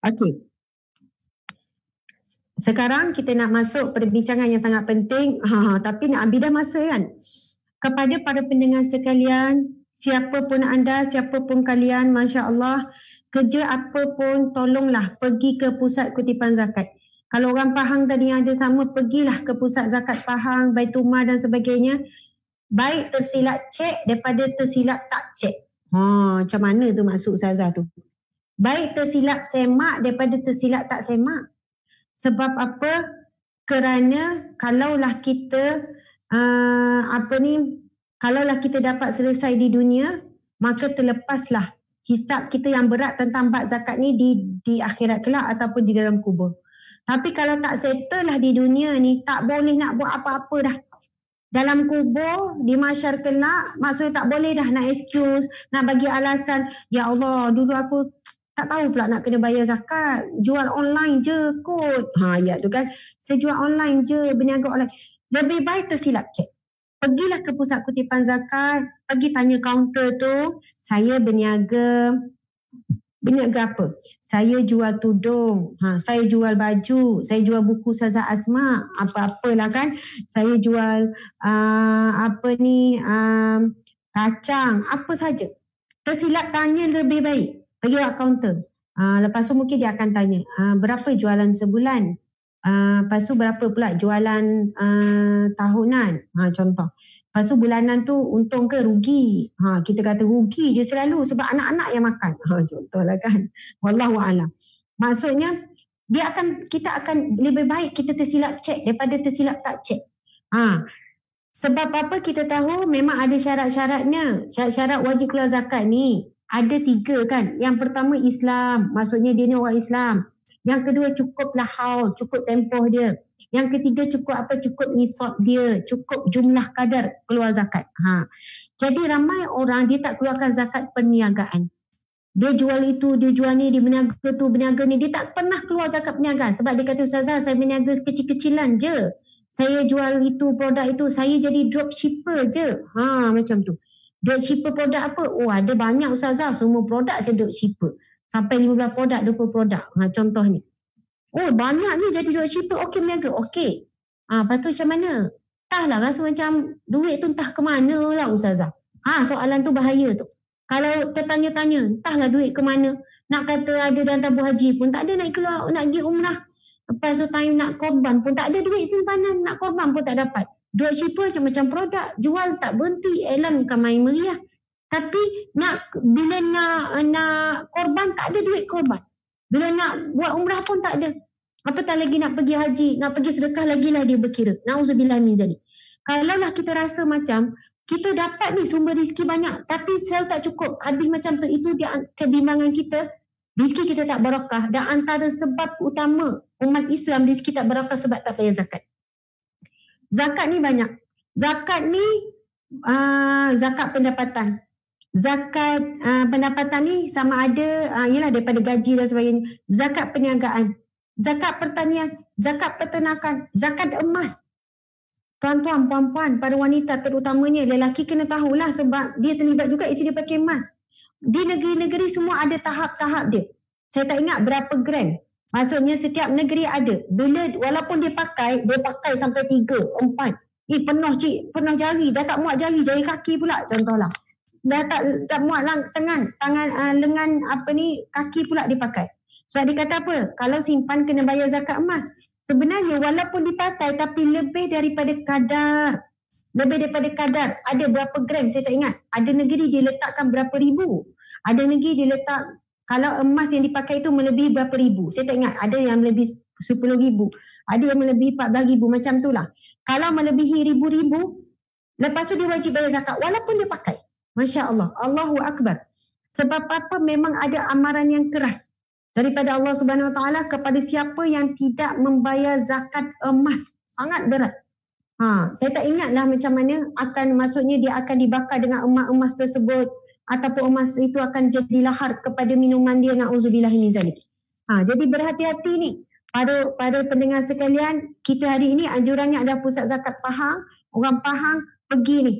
Okey. Sekarang kita nak masuk perbincangan yang sangat penting, tapi nak ambil dah masa kan. Kepada para pendengar sekalian, siapapun anda, siapapun kalian, Masya Allah, kerja apa pun tolonglah pergi ke pusat kutipan zakat. Kalau orang Pahang tadi yang ada sama, pergilah ke pusat zakat Pahang, Baitumah dan sebagainya. Baik tersilap cek daripada tersilap tak cek. Macam mana tu maksud Ustazah tu? Baik tersilap semak daripada tersilap tak semak. Sebab apa? Kerana kalaulah kita kalaulah kita dapat selesai di dunia, maka terlepaslah hisab kita yang berat tentang bab zakat ni di akhirat kelak ataupun di dalam kubur. Tapi kalau tak settle lah di dunia ni, tak boleh nak buat apa-apa dah. Dalam kubur, di mahsyar kelak, maksudnya tak boleh dah nak excuse, nak bagi alasan, ya Allah, dulu aku tak tahu pula nak kena bayar zakat. Jual online je kot. Ayat tu kan. Saya jual online je, berniaga online. Lebih baik tersilap cek. Pergilah ke pusat kutipan zakat. Pergi tanya kaunter tu. Saya berniaga apa? saya jual tudung, saya jual baju, saya jual buku Ustazah Asma, apa-apalah kan. Saya jual kacang, apa saja. Tersilap tanya lebih baik, pergi kat kaunter. Lepas tu mungkin dia akan tanya, berapa jualan sebulan? Lepas tu berapa pula jualan tahunan? Contoh. Lepas tu bulanan tu untung ke rugi? Kita kata rugi je selalu sebab anak-anak yang makan. Contohlah kan. Wallahualam. Maksudnya kita akan lebih baik kita tersilap cek daripada tersilap tak cek. Sebab apa kita tahu memang ada syarat-syaratnya. Syarat wajib keluar zakat ni ada 3 kan. Yang pertama Islam. Maksudnya dia ni orang Islam. Yang kedua cukuplah haul, cukup tempoh dia. Yang ketiga cukup nisab dia, cukup jumlah kadar keluar zakat. Jadi ramai orang dia tak keluarkan zakat perniagaan. Dia jual itu, dia jual ni, dia berniaga tu, berniaga ni. Dia tak pernah keluar zakat perniagaan. Sebab dia kata, Ustazah, saya berniaga kecil-kecilan je. Saya jual itu, produk itu. Saya jadi dropshipper je. Macam tu. Dropshipper produk apa? Oh, ada banyak Ustazah. Semua produk saya dropshipper. Sampai 15 produk, 20 produk. Contoh ni. Oh, banyak ni jadi dropshipper. Okey, berniaga. Okey. Lepas tu macam mana? Entahlah, rasa macam duit tu entah ke mana lah Ustazah. Soalan tu bahaya tu. Kalau tertanya-tanya, entahlah duit ke mana. Nak kata ada dalam tabung haji pun tak ada, nak keluar, nak pergi umrah. Lepas tu time nak korban pun tak ada duit simpanan, nak korban pun tak dapat. Dropshipper macam produk, jual tak berhenti, elankan main meriah. Tapi bila nak korban tak ada duit korban. Bila nak buat umrah pun tak ada. Apatah lagi nak pergi haji, nak pergi sedekah lagilah dia berkira. Na'udzubillah min zalik. Kalaulah kita rasa macam kita dapat ni sumber rezeki banyak tapi sel tak cukup, habis macam tu, itu dia kebimbangan kita. Rezeki kita tak barakah, dan antara sebab utama umat Islam rezeki tak barakah sebab tak bayar zakat. Zakat ni banyak. Zakat ni zakat pendapatan. Zakat pendapatan ni sama ada ialah daripada gaji dan sebagainya. Zakat perniagaan, zakat pertanian, zakat peternakan, zakat emas. Tuan-tuan, puan-puan, para wanita terutamanya, lelaki kena tahulah sebab dia terlibat juga isi dia pakai emas. Di negeri-negeri semua ada tahap-tahap dia. Saya tak ingat berapa gram. Maksudnya setiap negeri ada. Walaupun dia pakai sampai 3, 4. Penuh jari, dah tak muat jari kaki pula contohlah. Dah tak muat tangan lengan kaki pula dipakai. Sebab dia kata apa? Kalau simpan kena bayar zakat emas. Sebenarnya walaupun dipakai tapi lebih daripada kadar. Ada berapa gram saya tak ingat. Ada negeri dia letakkan berapa ribu. Ada negeri dia letak, kalau emas yang dipakai itu melebihi berapa ribu. Saya tak ingat. Ada yang lebih 10,000. Ada yang melebihi 14,000 macam tu lah. Kalau melebihi ribu-ribu, lepas tu dia wajib bayar zakat walaupun dia pakai. Masya Allah. Allahu Akbar. Sebab apa? Memang ada amaran yang keras daripada Allah Subhanahu Wa Taala kepada siapa yang tidak membayar zakat emas. Sangat berat. Saya tak ingatlah macam mana maksudnya dia akan dibakar dengan emas tersebut ataupun emas itu akan jadi lahar kepada minuman dia. Na'udzubillah min zalik. Jadi berhati-hati ni para pendengar sekalian. Kita hari ini anjurannya ada pusat zakat Pahang. Orang Pahang pergi ni.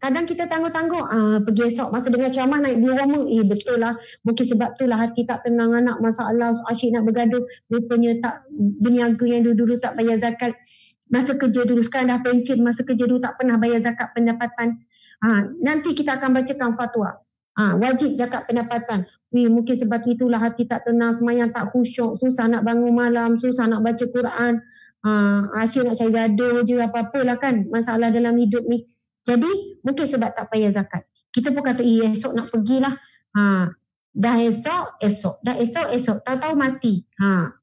Kadang kita tangguh-tangguh pergi esok masa dengar ceramah naik bulu roma, betul lah, mungkin sebab tu lah hati tak tenang, anak masalah, asyik nak bergaduh, rupanya tak berniaga yang dulu-dulu tak bayar zakat masa kerja dulu, sekarang dah pencen, masa kerja dulu tak pernah bayar zakat pendapatan. Nanti kita akan bacakan fatwa wajib zakat pendapatan. Mungkin sebab itulah hati tak tenang, semayang tak khusyuk, susah nak bangun malam, susah nak baca Quran, asyik nak cari gaduh je, apa-apalah kan masalah dalam hidup ni. Jadi mungkin sebab tak payah zakat. Kita pun kata esok nak pergilah. Dah esok. Tahu-tahu mati.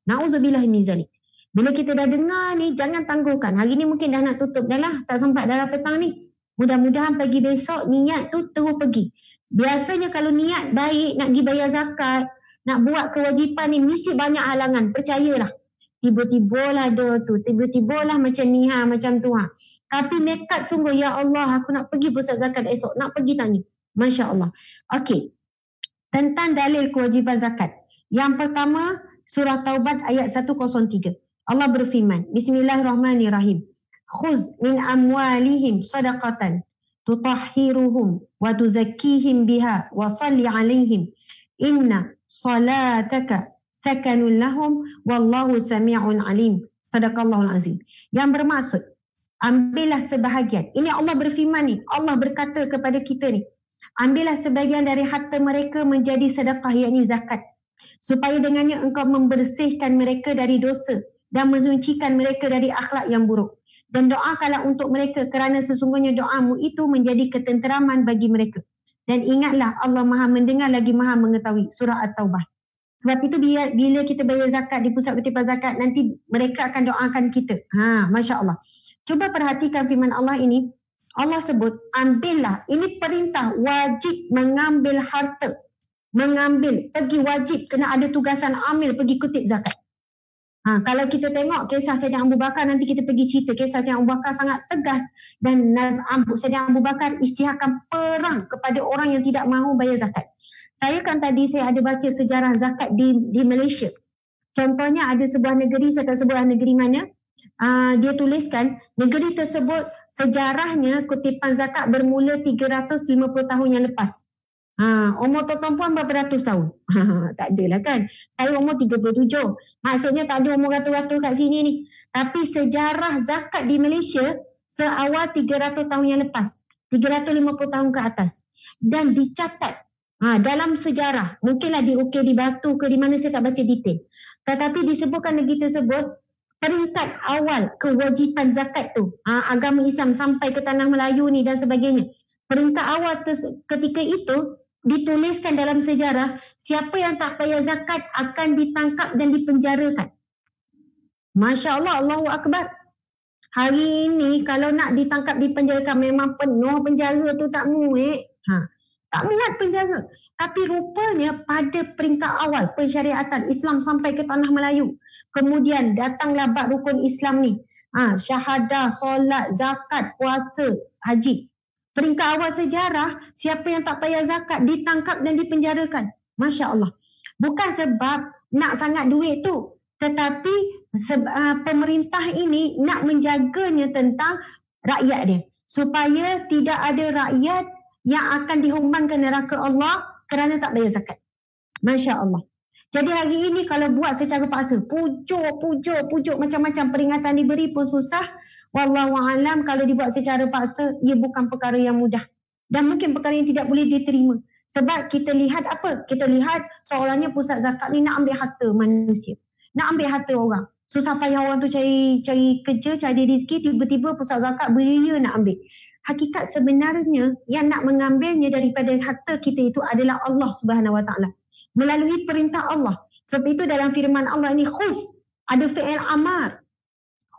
Na'udzubillah min zalik. Bila kita dah dengar ni, jangan tangguhkan. Hari ni mungkin dah nak tutup dah lah. Tak sempat dah petang ni. Mudah-mudahan pagi besok niat tu terus pergi. Biasanya kalau niat baik nak pergi bayar zakat, nak buat kewajipan ni, mesti banyak halangan. Percayalah. Tiba-tiba lah tu. Tiba-tiba lah macam ni, macam tu. Tapi nekat sungguh, ya Allah, aku nak pergi pusat zakat esok, nak pergi tanya. Masya Allah. Okey. Tentang dalil kewajiban zakat. Yang pertama, surah Taubat ayat 103. Allah berfirman, Bismillahirrahmanirrahim. Khuz min amwalihim sadaqatan tutahhiruhum wa tuzakkihim biha wa salli alaihim inna salataka sakanun lahum wallahu sami'un alim. Sadaqallahul azim. Yang bermaksud, ambillah sebahagian. Ini Allah berfirman ni. Allah berkata kepada kita ni. Ambillah sebahagian dari harta mereka menjadi sedekah, yakni zakat. Supaya dengannya engkau membersihkan mereka dari dosa dan mensucikan mereka dari akhlak yang buruk. Dan doakanlah untuk mereka kerana sesungguhnya doamu itu menjadi ketenteraman bagi mereka. Dan ingatlah Allah Maha mendengar lagi Maha mengetahui. Surah At-Taubah. Sebab itu bila kita bayar zakat di pusat kutipan zakat, nanti mereka akan doakan kita. Masya Allah. Cuba perhatikan firman Allah ini. Allah sebut, ambillah. Ini perintah wajib mengambil harta. Mengambil. Pergi wajib. Kena ada tugasan ambil pergi kutip zakat. Kalau kita tengok kisah Sayyidina Abu Bakar, nanti kita pergi cerita kisah Sayyidina Abu Bakar sangat tegas. Dan Sayyidina Abu Bakar isytiharkan perang kepada orang yang tidak mahu bayar zakat. Saya kan tadi saya ada baca sejarah zakat di Malaysia. Contohnya ada sebuah negeri, saya tak sebut negeri mana. Dia tuliskan negeri tersebut sejarahnya kutipan zakat bermula 350 tahun yang lepas. Umur tuan-tuan berapa ratus tahun? Tak adalah kan. Saya umur 37. Maksudnya tak ada umur ratus-ratus kat sini ni. Tapi sejarah zakat di Malaysia seawal 300 tahun yang lepas. 350 tahun ke atas. Dan dicatat dalam sejarah. Mungkinlah diukir di batu ke di mana, saya tak baca detail. Tetapi disebutkan negeri tersebut peringkat awal kewajipan zakat tu. Agama Islam sampai ke tanah Melayu ni dan sebagainya. Peringkat awal ketika itu dituliskan dalam sejarah, siapa yang tak bayar zakat akan ditangkap dan dipenjarakan. Masya Allah, Allahu Akbar. Hari ini kalau nak ditangkap dipenjarakan memang penuh penjara tu, tak muat. Tak muat penjara. Tapi rupanya pada peringkat awal pensyariatan Islam sampai ke tanah Melayu. Kemudian datanglah bab rukun Islam ni. Syahadah, solat, zakat, puasa, haji. Peringkat awal sejarah, siapa yang tak bayar zakat ditangkap dan dipenjarakan. Masya Allah. Bukan sebab nak sangat duit tu. Tetapi pemerintah ini nak menjaganya tentang rakyat dia. Supaya tidak ada rakyat yang akan dihumban ke neraka Allah kerana tak bayar zakat. Masya Allah. Jadi hari ini kalau buat secara paksa, pujuk macam-macam peringatan diberi pun susah. Wallahualam, kalau dibuat secara paksa, ia bukan perkara yang mudah. Dan mungkin perkara yang tidak boleh diterima. Sebab kita lihat apa? Kita lihat seolahnya pusat zakat ni nak ambil harta manusia. Nak ambil harta orang. Susah payah orang tu cari kerja, cari rezeki, tiba-tiba pusat zakat beria nak ambil. Hakikat sebenarnya yang nak mengambilnya daripada harta kita itu adalah Allah Subhanahu Wa Taala. Melalui perintah Allah. Sebab itu dalam firman Allah ni khus. Ada fi'il amar.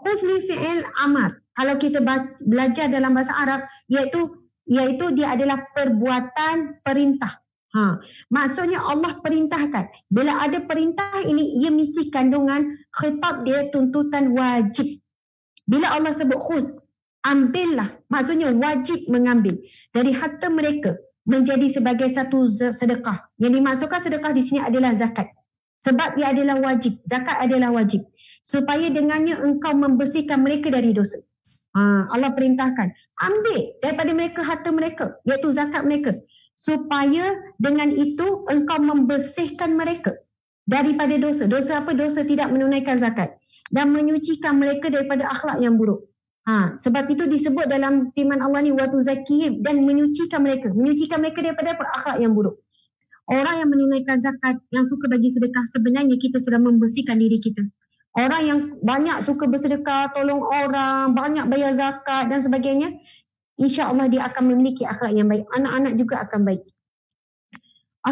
Khus ni fi'il amar. Kalau kita belajar dalam bahasa Arab, iaitu dia adalah perbuatan perintah. Maksudnya Allah perintahkan. Bila ada perintah ini, ia mesti kandungan khitab dia tuntutan wajib. Bila Allah sebut khus, ambillah. Maksudnya wajib mengambil dari harta mereka menjadi sebagai satu sedekah. Yang dimaksudkan sedekah di sini adalah zakat. Sebab ia adalah wajib. Zakat adalah wajib. Supaya dengannya engkau membersihkan mereka dari dosa. Allah perintahkan. Ambil daripada mereka harta mereka. Iaitu zakat mereka. Supaya dengan itu engkau membersihkan mereka daripada dosa. Dosa apa? Dosa tidak menunaikan zakat. Dan menyucikan mereka daripada akhlak yang buruk. Sebab itu disebut dalam firman Allah ni, wa tuzakihim, dan menyucikan mereka. Menyucikan mereka daripada apa? Akhlak yang buruk. Orang yang menunaikan zakat, yang suka bagi sedekah, sebenarnya kita sedang membersihkan diri kita. Orang yang banyak suka bersedekah, tolong orang, banyak bayar zakat dan sebagainya, insya-Allah dia akan memiliki akhlak yang baik. Anak-anak juga akan baik.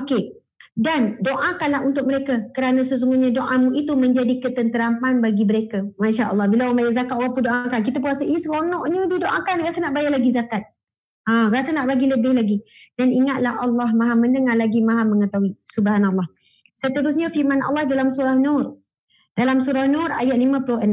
Okey. Dan doakanlah untuk mereka kerana sesungguhnya doamu itu menjadi ketenteraman bagi mereka. Masya Allah. Bila orang bayar zakat, orang pun doakan. Kita pun rasa, seronoknya dia doakan, rasa nak bayar lagi zakat. Rasa nak bagi lebih lagi. Dan ingatlah Allah Maha mendengar lagi Maha mengetahui. Subhanallah. Seterusnya firman Allah dalam surah Nur. Dalam surah Nur ayat 56.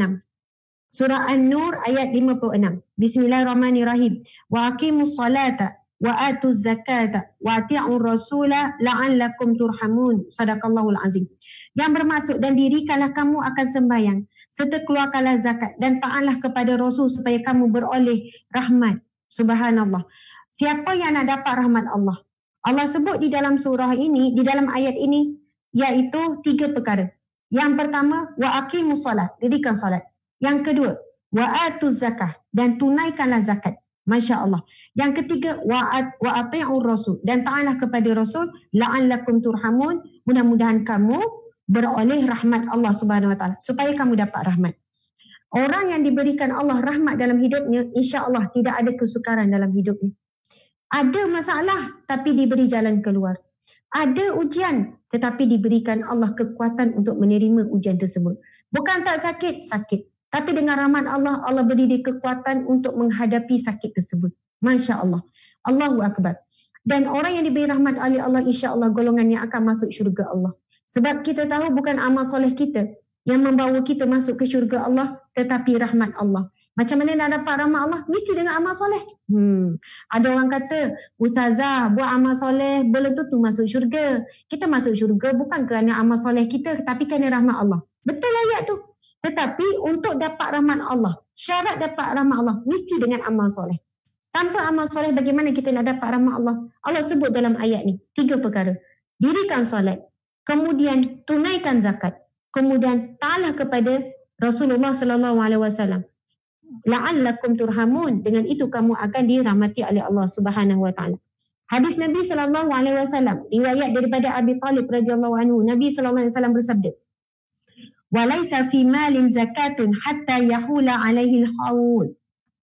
Surah An-Nur ayat 56. Bismillahirrahmanirrahim. Wa aqimus salata wa atuz zakata wa ati'ur rasula la'allakum turhamun. Sadaqallahul azim. Yang bermaksud, dan dirikanlah kamu akan sembahyang serta keluarkanlah zakat dan taatlah kepada Rasul supaya kamu beroleh rahmat. Subhanallah. Siapa yang nak dapat rahmat Allah? Allah sebut di dalam surah ini, di dalam ayat ini, iaitu 3 perkara. Yang pertama, wa aqimus solat, dirikan solat. Yang kedua, wa atuz zakah, dan tunaikanlah zakat. Masya Allah. Yang ketiga, wa ati'ur rasul, dan taatlah kepada Rasul, la'allakum turhamun, mudah-mudahan kamu beroleh rahmat Allah Subhanahu Wa Taala, supaya kamu dapat rahmat. Orang yang diberikan Allah rahmat dalam hidupnya, insya Allah tidak ada kesukaran dalam hidupnya. Ada masalah tapi diberi jalan keluar. Ada ujian tetapi diberikan Allah kekuatan untuk menerima ujian tersebut. Bukan tak sakit, sakit. Tapi dengan rahmat Allah, Allah beri dia kekuatan untuk menghadapi sakit tersebut. Masya Allah. Allahu Akbar. Dan orang yang diberi rahmat oleh Allah, insya Allah golongannya akan masuk syurga Allah. Sebab kita tahu bukan amal soleh kita yang membawa kita masuk ke syurga Allah, tetapi rahmat Allah. Macam mana nak dapat rahmat Allah? Mesti dengan amal soleh. Ada orang kata, Ustazah buat amal soleh belum tentu masuk syurga. Kita masuk syurga bukan kerana amal soleh kita, tapi kerana rahmat Allah. Betul ayat tu. Tetapi untuk dapat rahmat Allah, syarat dapat rahmat Allah mesti dengan amal soleh. Tanpa amal soleh bagaimana kita nak dapat rahmat Allah? Allah sebut dalam ayat ni 3 perkara. Dirikan solat, kemudian tunaikan zakat, kemudian taatlah kepada Rasulullah sallallahu alaihi wasallam. La'allakum turhamun, dengan itu kamu akan dirahmati oleh Allah Subhanahu Wa Taala. Hadis Nabi sallallahu alaihi wasallam riwayat daripada Abi Talib radhiyallahu anhu, Nabi sallallahu alaihi wasallam bersabda, "Walaisa fi malin zakatun hatta yahula alaihi al-haul."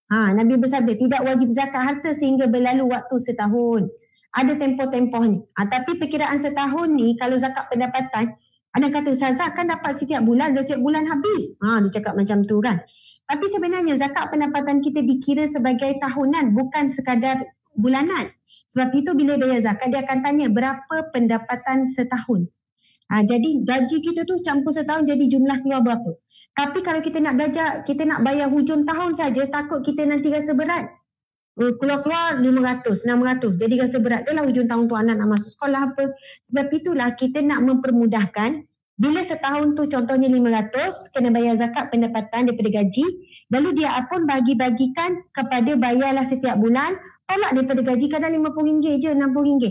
Nabi bersabda, tidak wajib zakat harta sehingga berlalu waktu setahun. Ada tempoh-tempohnya. Tapi perkiraan setahun ni kalau zakat pendapatan, ada kata Ustazah kan dapat setiap bulan, dah setiap bulan habis. Dia cakap macam tu kan. Tapi sebenarnya zakat pendapatan kita dikira sebagai tahunan, bukan sekadar bulanan. Sebab itu bila bayar zakat, dia akan tanya berapa pendapatan setahun. Jadi gaji kita tu campur setahun jadi jumlah keluar berapa. Tapi kalau kita nak belajar, kita nak bayar hujung tahun saja, takut kita nanti rasa berat. Keluar-keluar 500, 600. Jadi rasa berat. Dah lah hujung tahun tu anak nak masuk sekolah apa. Sebab itulah kita nak mempermudahkan. Bila setahun tu contohnya 500, kena bayar zakat pendapatan daripada gaji. Lalu dia pun bagi-bagikan kepada bayarlah setiap bulan. Tolak daripada gaji kadang RM50 je, RM60.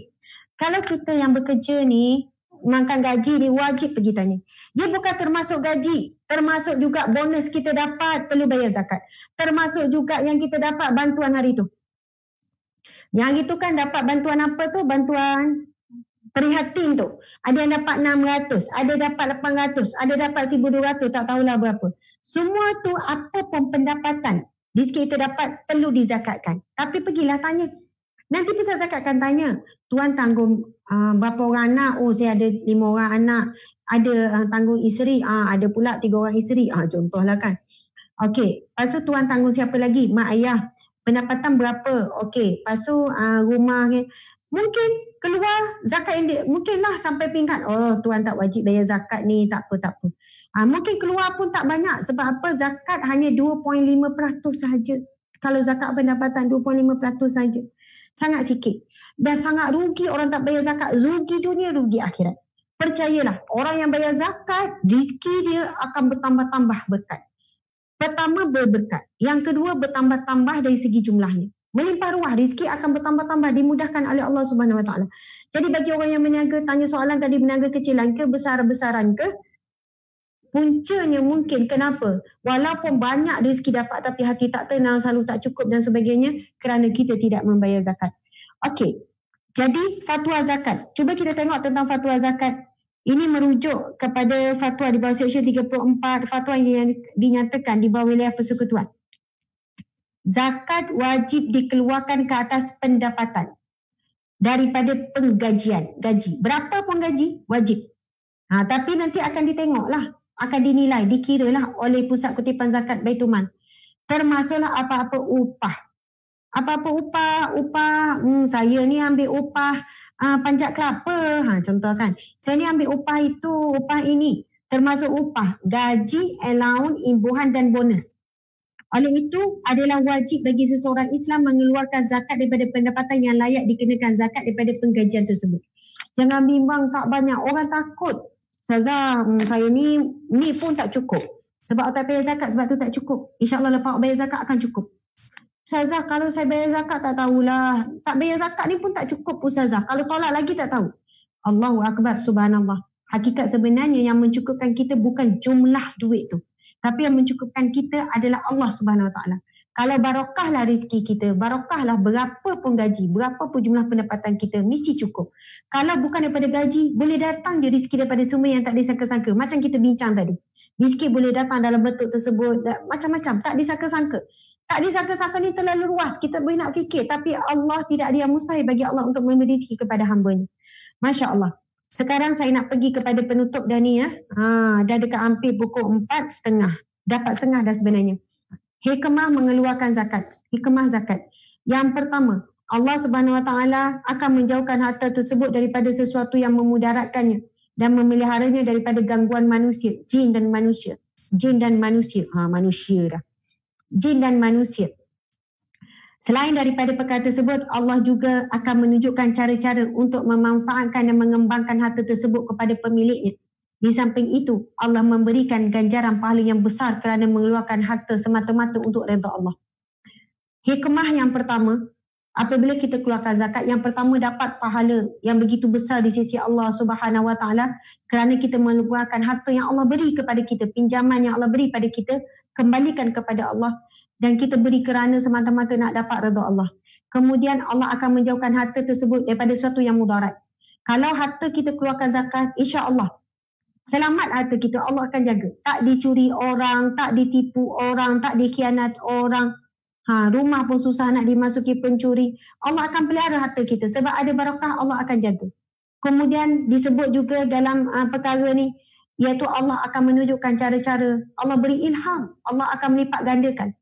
Kalau kita yang bekerja ni, makan gaji ni wajib pergi tanya. Dia bukan termasuk gaji. Termasuk juga bonus kita dapat perlu bayar zakat. Termasuk juga yang kita dapat bantuan hari tu. Yang itu kan dapat bantuan apa tu? Bantuan prihatin tu. Ada yang dapat 600, ada dapat 800, ada dapat 1,200, tak tahulah berapa. Semua tu apa pun pendapatan rezeki kita dapat perlu dizakatkan. Tapi pergilah tanya. Nanti pusat zakat akan tanya, tuan tanggung berapa orang anak? Oh, saya ada 5 orang anak. Ada tanggung isteri? Ada pula 3 orang isteri. Contohlah kan. Okey, lepas tu tuan tanggung siapa lagi? Mak ayah. Pendapatan berapa? Okey, lepas tu rumah. Mungkin keluar zakat yang mungkinlah sampai peringkat, oh tuan tak wajib bayar zakat ni, tak apa. Mungkin keluar pun tak banyak. Sebab apa? Zakat hanya 2.5% sahaja. Kalau zakat pendapatan 2.5% sahaja. Sangat sikit. Dan sangat rugi orang tak bayar zakat. Rugi dunia, rugi akhirat. Percayalah, orang yang bayar zakat, rezeki dia akan bertambah-tambah berkat. Pertama, berberkat. Yang kedua, bertambah-tambah dari segi jumlahnya. Melimpah ruah, rezeki akan bertambah-tambah, dimudahkan oleh Allah Subhanahu Wa Taala. Jadi bagi orang yang berniaga, tanya soalan tadi, berniaga kecilan ke, besar-besaran ke? Puncanya mungkin kenapa? Walaupun banyak rezeki dapat tapi hati tak tenang, selalu tak cukup dan sebagainya kerana kita tidak membayar zakat. Okey. Jadi fatwa zakat. Cuba kita tengok tentang fatwa zakat. Ini merujuk kepada fatwa di bawah seksyen 34, fatwa yang dinyatakan di bawah wilayah persekutuan. Zakat wajib dikeluarkan ke atas pendapatan daripada penggajian, gaji. Berapa pun gaji, wajib. Tapi nanti akan ditengoklah. Akan dinilai, dikiralah oleh Pusat Kutipan Zakat Baitul Mal. Termasuklah apa-apa upah. Apa-apa upah, saya ni ambil upah panjat kelapa, contoh kan. Saya ni ambil upah itu, upah ini. Termasuk upah, gaji, allowance, imbuhan dan bonus. Oleh itu, adalah wajib bagi seseorang Islam mengeluarkan zakat daripada pendapatan yang layak dikenakan zakat daripada penggajian tersebut. Jangan bimbang tak banyak, orang takut. Ustazah, saya ni pun tak cukup. Sebab tak bayar zakat, sebab tu tak cukup. InsyaAllah lepas bayar zakat akan cukup. Ustazah, kalau saya bayar zakat tak tahulah. Tak bayar zakat ni pun tak cukup Ustazah. Kalau tolak lagi tak tahu. Allahu Akbar, subhanallah. Hakikat sebenarnya yang mencukupkan kita bukan jumlah duit tu. Tapi yang mencukupkan kita adalah Allah Subhanahu Wa Taala. Kalau barokahlah rezeki kita, barokahlah berapa pun gaji, berapa pun jumlah pendapatan kita, mesti cukup. Kalau bukan daripada gaji, boleh datang je rezeki daripada sumber yang tak disangka-sangka. Macam kita bincang tadi. Rezeki boleh datang dalam bentuk tersebut, macam-macam, tak disangka-sangka. Tak disangka-sangka ni terlalu luas, kita boleh nak fikir. Tapi Allah, tidak ada yang mustahil bagi Allah untuk memberi rezeki kepada hamba-Nya. Masya Allah. Sekarang saya nak pergi kepada penutup dah ni ya. Dah dekat hampir pukul 4.30. Dapat setengah dah sebenarnya. Hikmah mengeluarkan zakat. Hikmah zakat. Yang pertama, Allah Subhanahu Wa Taala akan menjauhkan harta tersebut daripada sesuatu yang memudaratkannya dan memeliharanya daripada gangguan manusia, jin dan manusia. Jin dan manusia. Manusia dah. Jin dan manusia. Selain daripada perkara tersebut, Allah juga akan menunjukkan cara-cara untuk memanfaatkan dan mengembangkan harta tersebut kepada pemiliknya. Di samping itu, Allah memberikan ganjaran pahala yang besar kerana mengeluarkan harta semata-mata untuk redha Allah. Hikmah yang pertama, apabila kita keluarkan zakat, yang pertama dapat pahala yang begitu besar di sisi Allah Subhanahu Wa Taala kerana kita mengeluarkan harta yang Allah beri kepada kita, pinjaman yang Allah beri pada kita, kembalikan kepada Allah dan kita beri kerana semata-mata nak dapat redha Allah. Kemudian Allah akan menjauhkan harta tersebut daripada sesuatu yang mudarat. Kalau harta kita keluarkan zakat, insya-Allah selamat harta kita, Allah akan jaga. Tak dicuri orang, tak ditipu orang, tak dikhianat orang. Rumah pun susah nak dimasuki pencuri. Allah akan pelihara harta kita sebab ada barakah, Allah akan jaga. Kemudian disebut juga dalam perkara ni, iaitu Allah akan menunjukkan cara-cara. Allah beri ilham, Allah akan melipat gandakan.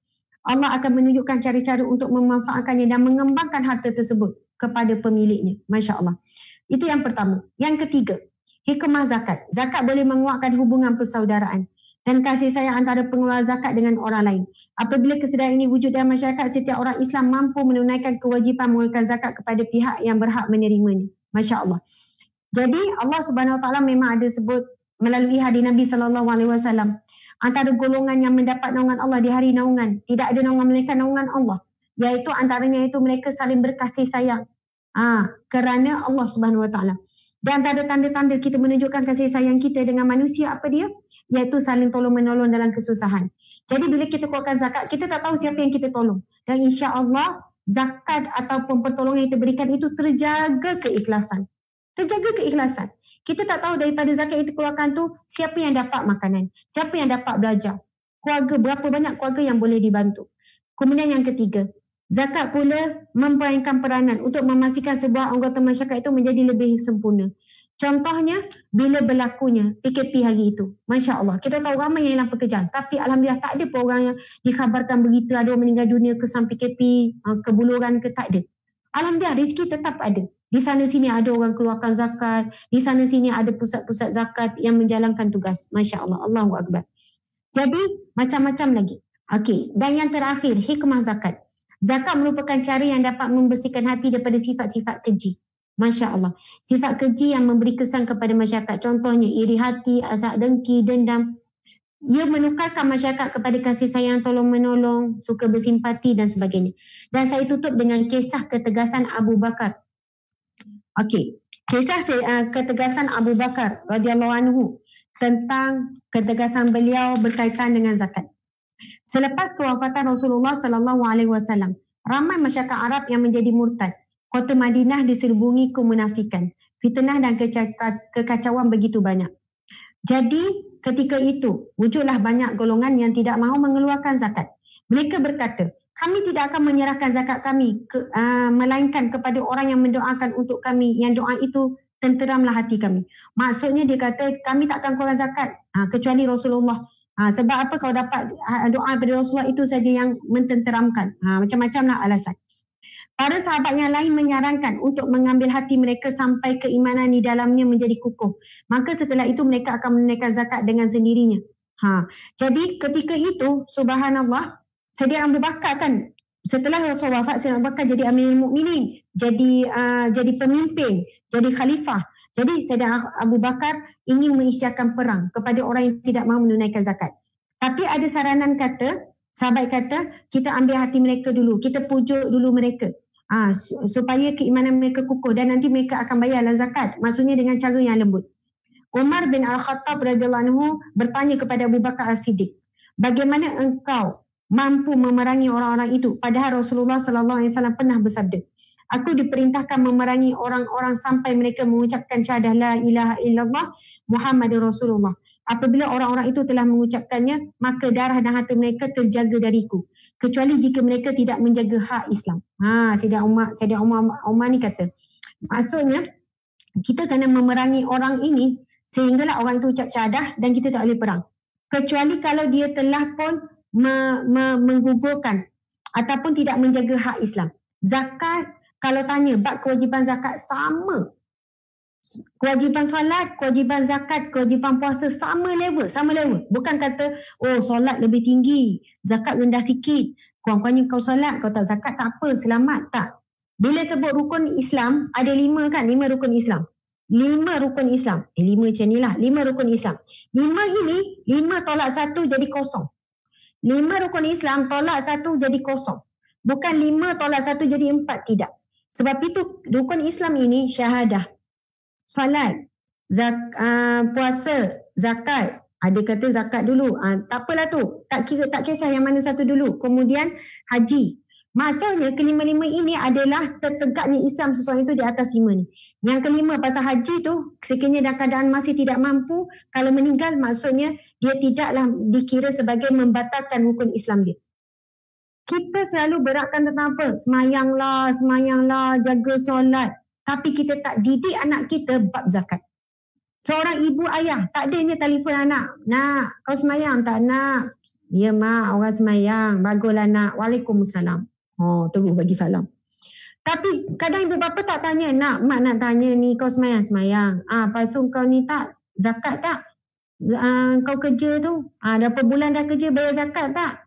Allah akan menunjukkan cara-cara untuk memanfaatkannya dan mengembangkan harta tersebut kepada pemiliknya. Masya Allah. Itu yang pertama. Yang ketiga, hikmah zakat. Zakat boleh menguatkan hubungan persaudaraan dan kasih sayang antara pengeluar zakat dengan orang lain. Apabila kesedaran ini wujud dalam masyarakat, setiap orang Islam mampu menunaikan kewajipan mengeluarkan zakat kepada pihak yang berhak menerimanya. Masya Allah. Jadi Allah Subhanahu Wa Taala memang ada sebut melalui hadis Nabi SAW, antara golongan yang mendapat naungan Allah di hari naungan, tidak ada naungan melainkan naungan Allah. Iaitu antaranya itu mereka saling berkasih sayang. Kerana Allah Subhanahu Wa Taala. Dan tanda-tanda kita menunjukkan kasih sayang kita dengan manusia, apa dia? Iaitu saling tolong-menolong dalam kesusahan. Jadi bila kita keluarkan zakat, kita tak tahu siapa yang kita tolong. Dan insya-Allah zakat ataupun pertolongan yang kita berikan itu terjaga keikhlasan. Terjaga keikhlasan. Kita tak tahu daripada zakat yang kita keluarkan tu siapa yang dapat makanan, siapa yang dapat belajar. Keluarga, berapa banyak keluarga yang boleh dibantu. Kemudian yang ketiga, zakat pula memainkan peranan untuk memastikan sebuah anggota masyarakat itu menjadi lebih sempurna. Contohnya, bila berlakunya PKP hari itu. Masya Allah, kita tahu ramai yang hilang pekerjaan. Tapi Alhamdulillah tak ada pun orang yang dikhabarkan berita ada orang meninggal dunia kesan PKP, kebuluran ke, tak ada. Alhamdulillah, rezeki tetap ada. Di sana sini ada orang keluarkan zakat. Di sana sini ada pusat-pusat zakat yang menjalankan tugas. Masya Allah, Allahu Akbar. Jadi, macam-macam lagi. Okey, dan yang terakhir, hikmah zakat. Zakat merupakan cara yang dapat membersihkan hati daripada sifat-sifat keji. Masya Allah. Sifat keji yang memberi kesan kepada masyarakat. Contohnya, iri hati, asak dengki, dendam. Ia menukarkan masyarakat kepada kasih sayang, tolong-menolong, suka bersimpati dan sebagainya. Dan saya tutup dengan kisah ketegasan Abu Bakar. Okey, kisah ketegasan Abu Bakar radhiyallahu anhu tentang ketegasan beliau berkaitan dengan zakat. Selepas kewafatan Rasulullah sallallahu alaihi wasallam, ramai masyarakat Arab yang menjadi murtad. Kota Madinah diserubungi kemunafikan, fitnah dan kekacauan begitu banyak. Jadi ketika itu wujudlah banyak golongan yang tidak mahu mengeluarkan zakat. Mereka berkata, kami tidak akan menyerahkan zakat kami melainkan kepada orang yang mendoakan untuk kami, yang doa itu tenteramlah hati kami. Maksudnya dia kata kami tak akan keluarkan zakat kecuali Rasulullah. Sebab apa? Kau dapat doa daripada Rasulullah itu saja yang mententeramkan. Macam-macamlah alasan. Para sahabat yang lain menyarankan untuk mengambil hati mereka sampai keimanan di dalamnya menjadi kukuh. Maka setelah itu mereka akan menunaikan zakat dengan sendirinya. Jadi ketika itu, subhanallah, Sayyidina Abu Bakar kan, setelah Rasul wafat, Sayyidina Abu Bakar jadi Amirul Mukminin, jadi pemimpin, jadi khalifah. Jadi Sayyidina Abu Bakar ingin mengisytiharkan perang kepada orang yang tidak mahu menunaikan zakat. Tapi ada saranan kata, sahabat kata, kita ambil hati mereka dulu, kita pujuk dulu mereka. Supaya keimanan mereka kukuh dan nanti mereka akan bayarlah zakat. Maksudnya dengan cara yang lembut. Umar bin Al-Khattab radhiyallahu anhu bertanya kepada Abu Bakar As-Siddiq, bagaimana engkau mampu memerangi orang-orang itu? Padahal Rasulullah sallallahu alaihi wasallam pernah bersabda, aku diperintahkan memerangi orang-orang sampai mereka mengucapkan syahadah la ilaha illallah Muhammadur Rasulullah. Apabila orang-orang itu telah mengucapkannya, maka darah dan harta mereka terjaga dariku, kecuali jika mereka tidak menjaga hak Islam. Sayyidina Umar ni kata, maksudnya kita kena memerangi orang ini sehinggalah orang itu ucap syahadah dan kita tak boleh perang. Kecuali kalau dia telah pun menggugurkan ataupun tidak menjaga hak Islam. Zakat, kalau tanya bab kewajipan zakat sama. Kewajipan salat, kewajipan zakat, kewajipan puasa sama level. Bukan kata, oh solat lebih tinggi, zakat rendah sikit. Kurang-kurangnya kau solat, kau tak zakat tak apa, selamat tak. Bila sebut rukun Islam, ada 5 kan? 5 rukun Islam. 5 rukun Islam. 5 macam ni lah. 5 rukun Islam. 5 ini, 5 tolak 1 jadi kosong. 5 rukun Islam tolak 1 jadi kosong. Bukan 5 tolak 1 jadi 4, tidak. Sebab itu rukun Islam ini syahadah, salat, puasa, zakat. Ada kata zakat dulu. Tak apalah tu. Tak kisah yang mana satu dulu. Kemudian haji. Maksudnya kelima-lima ini adalah tertegaknya Islam seseorang itu di atas 5 ni. Yang kelima pasal haji tu, sekiranya dalam keadaan masih tidak mampu, kalau meninggal maksudnya dia tidaklah dikira sebagai membatalkan rukun Islam dia. Kita selalu beratkan tentang apa? Semayanglah, jaga solat. Tapi kita tak didik anak kita bab zakat. Seorang ibu ayah, tak adanya telefon anak. Nak, kau semayang tak nak? Ya mak, orang semayang. Baguslah nak. Waalaikumsalam. Oh, terus bagi salam. Tapi kadang ibu bapa tak tanya, nak, mak nak tanya ni, kau semayang. Lepas tu kau ni tak, zakat tak? Kau kerja tu, dah per bulan dah kerja, bayar zakat tak?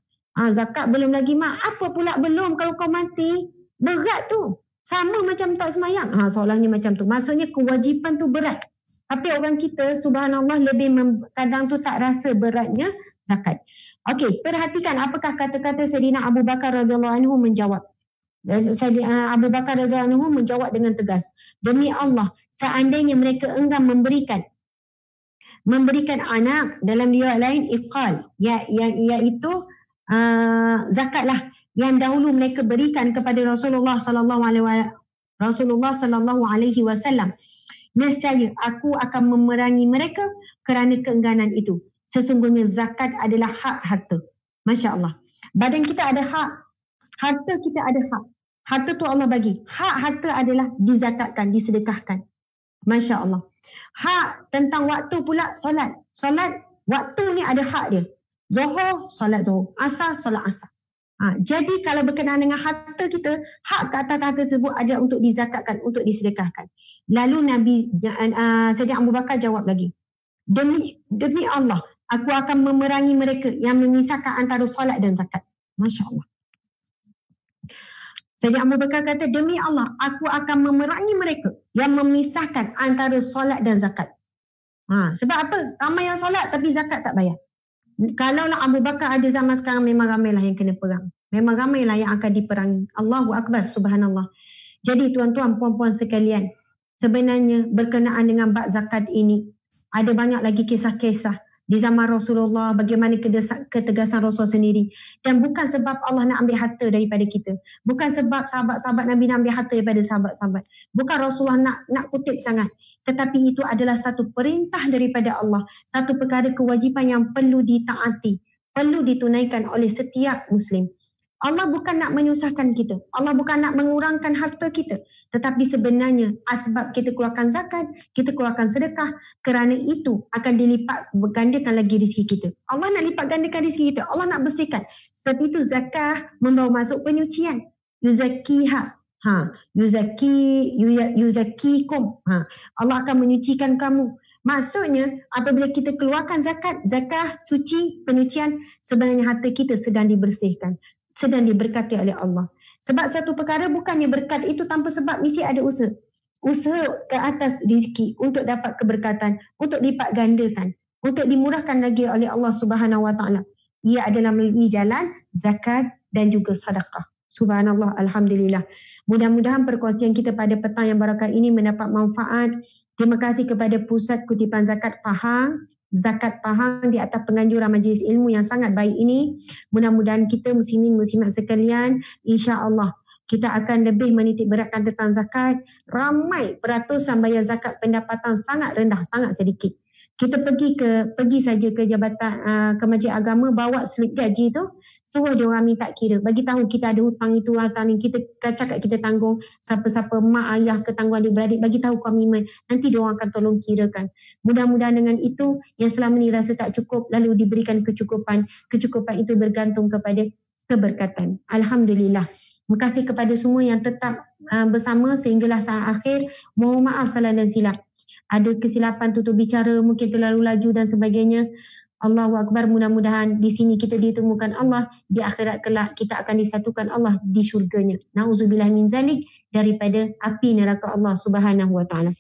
Zakat belum lagi mak. Apa pula belum kalau kau mati? Berat tu. Sama macam tak semayang. Soalannya macam tu. Maksudnya kewajipan tu berat. Tapi orang kita subhanallah lebih kadang tu tak rasa beratnya zakat. Okey, perhatikan apakah kata-kata Sayyidina Abu Bakar radhiyallahu anhu menjawab. Abu Bakar radhiyallahu anhu menjawab dengan tegas. Demi Allah, seandainya mereka enggan memberikan anak, dalam riwayat lain iqal, iaitu zakatlah yang dahulu mereka berikan kepada Rasulullah sallallahu alaihi wasallam. Nescaya aku akan memerangi mereka kerana keengganan itu. Sesungguhnya zakat adalah hak harta. Masya Allah. Badan kita ada hak, harta kita ada hak. Harta tu Allah bagi. Hak harta adalah dizakatkan, disedekahkan. Masya Allah. Hak tentang waktu pula solat. Solat, waktu ni ada hak dia. Zuhur, solat zuhur. Asar, solat asar. Jadi kalau berkenaan dengan harta kita, hak ke atas harta tersebut adalah untuk dizakatkan, untuk disedekahkan. Lalu Sayyidina Abu Bakar jawab lagi. Demi Allah, aku akan memerangi mereka yang memisahkan antara solat dan zakat. Masya Allah. Sayyidina Abu Bakar kata, demi Allah, aku akan memerangi mereka yang memisahkan antara solat dan zakat. Sebab apa? Ramai yang solat tapi zakat tak bayar. Kalaulah Abu Bakar ada zaman sekarang, memang ramailah yang kena perang. Memang ramailah yang akan diperangi. Allahu Akbar, subhanallah. Jadi tuan-tuan, puan-puan sekalian, sebenarnya berkenaan dengan bab zakat ini, ada banyak lagi kisah-kisah di zaman Rasulullah, bagaimana ketegasan Rasul sendiri. Dan bukan sebab Allah nak ambil harta daripada kita. Bukan sebab sahabat-sahabat Nabi nak ambil harta daripada sahabat-sahabat. Bukan Rasulullah nak kutip sangat. Tetapi itu adalah satu perintah daripada Allah. Satu perkara kewajipan yang perlu ditaati. Perlu ditunaikan oleh setiap Muslim. Allah bukan nak menyusahkan kita. Allah bukan nak mengurangkan harta kita. Tetapi sebenarnya asbab kita keluarkan zakat, kita keluarkan sedekah, kerana itu akan dilipat gandakan lagi rezeki kita. Allah nak lipat gandakan rezeki kita. Allah nak bersihkan. Sebab itu zakah membawa masuk penyucian. Yuzakiha. Yuzakikum. Allah akan menyucikan kamu. Maksudnya apabila kita keluarkan zakah, suci, penyucian, sebenarnya harta kita sedang dibersihkan, sedang diberkati oleh Allah. Sebab satu perkara bukannya berkat itu tanpa sebab, mesti ada usaha. Usaha ke atas rezeki untuk dapat keberkatan, untuk lipat gandakan, untuk dimurahkan lagi oleh Allah Subhanahu Wa Taala. Ia adalah melalui jalan zakat dan juga sedekah. Subhanallah, alhamdulillah. Mudah-mudahan perkongsian kita pada petang yang barakah ini mendapat manfaat Terima kasih kepada Pusat Kutipan Zakat Pahang di atas penganjuran majlis ilmu yang sangat baik ini. Mudah-mudahan kita muslimin muslimat sekalian, insya-Allah kita akan lebih menitik beratkan tentang zakat. Ramai peratusan bayar zakat pendapatan sangat rendah, sangat sedikit. Kita pergi saja ke jabatan ke majlis agama, bawa slip gaji tu, suruh dia orang minta kira, bagi tahu kita ada hutang itu, hutang ni, kita cakap kita tanggung, siapa-siapa mak ayah ke tanggung adik-beradik, bagi tahu komitmen, nanti dia orang akan tolong kirakan. Mudah-mudahan dengan itu yang selama ni rasa tak cukup lalu diberikan kecukupan itu bergantung kepada keberkatan. Alhamdulillah. Terima kasih kepada semua yang tetap bersama sehinggalah saat akhir. Mohon maaf salah dan silap. Ada kesilapan tutur bicara, mungkin terlalu laju dan sebagainya. Allahu Akbar, mudah-mudahan di sini kita ditemukan Allah, di akhirat kelak kita akan disatukan Allah di syurganya. Nauzubillah min zalik, daripada api neraka Allah Subhanahu wa taala.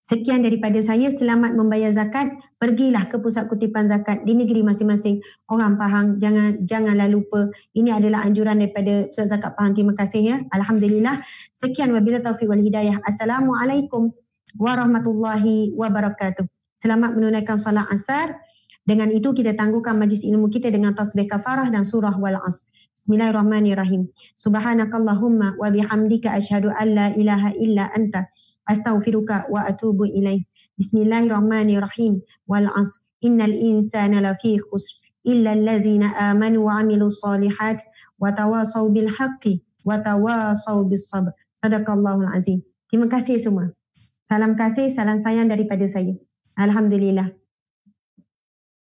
Sekian daripada saya, selamat membayar zakat. Pergilah ke pusat kutipan zakat di negeri masing-masing. Orang Pahang, janganlah lupa. Ini adalah anjuran daripada Pusat Zakat Pahang. Terima kasih ya. Alhamdulillah. Sekian wabillahi taufiq wal hidayah. Assalamualaikum warahmatullahi wabarakatuh. Selamat menunaikan salat asar. Dengan itu kita tangguhkan majlis ilmu kita dengan tasbih kafarah dan surah wal asr. Bismillahirrahmanirrahim. Subhanakallahumma wa bihamdika asyhadu an la ilaha illa anta astaghfiruka wa atubu ilaih. Bismillahirrahmanirrahim. Wal asr. Innal insana lafi khusr illa allazina amanu wa amilus solihat wa tawasaw bil haqqi wa tawasaw bis sabr. Sadaqallahul azim. Terima kasih semua. Salam kasih, salam sayang daripada saya. Alhamdulillah.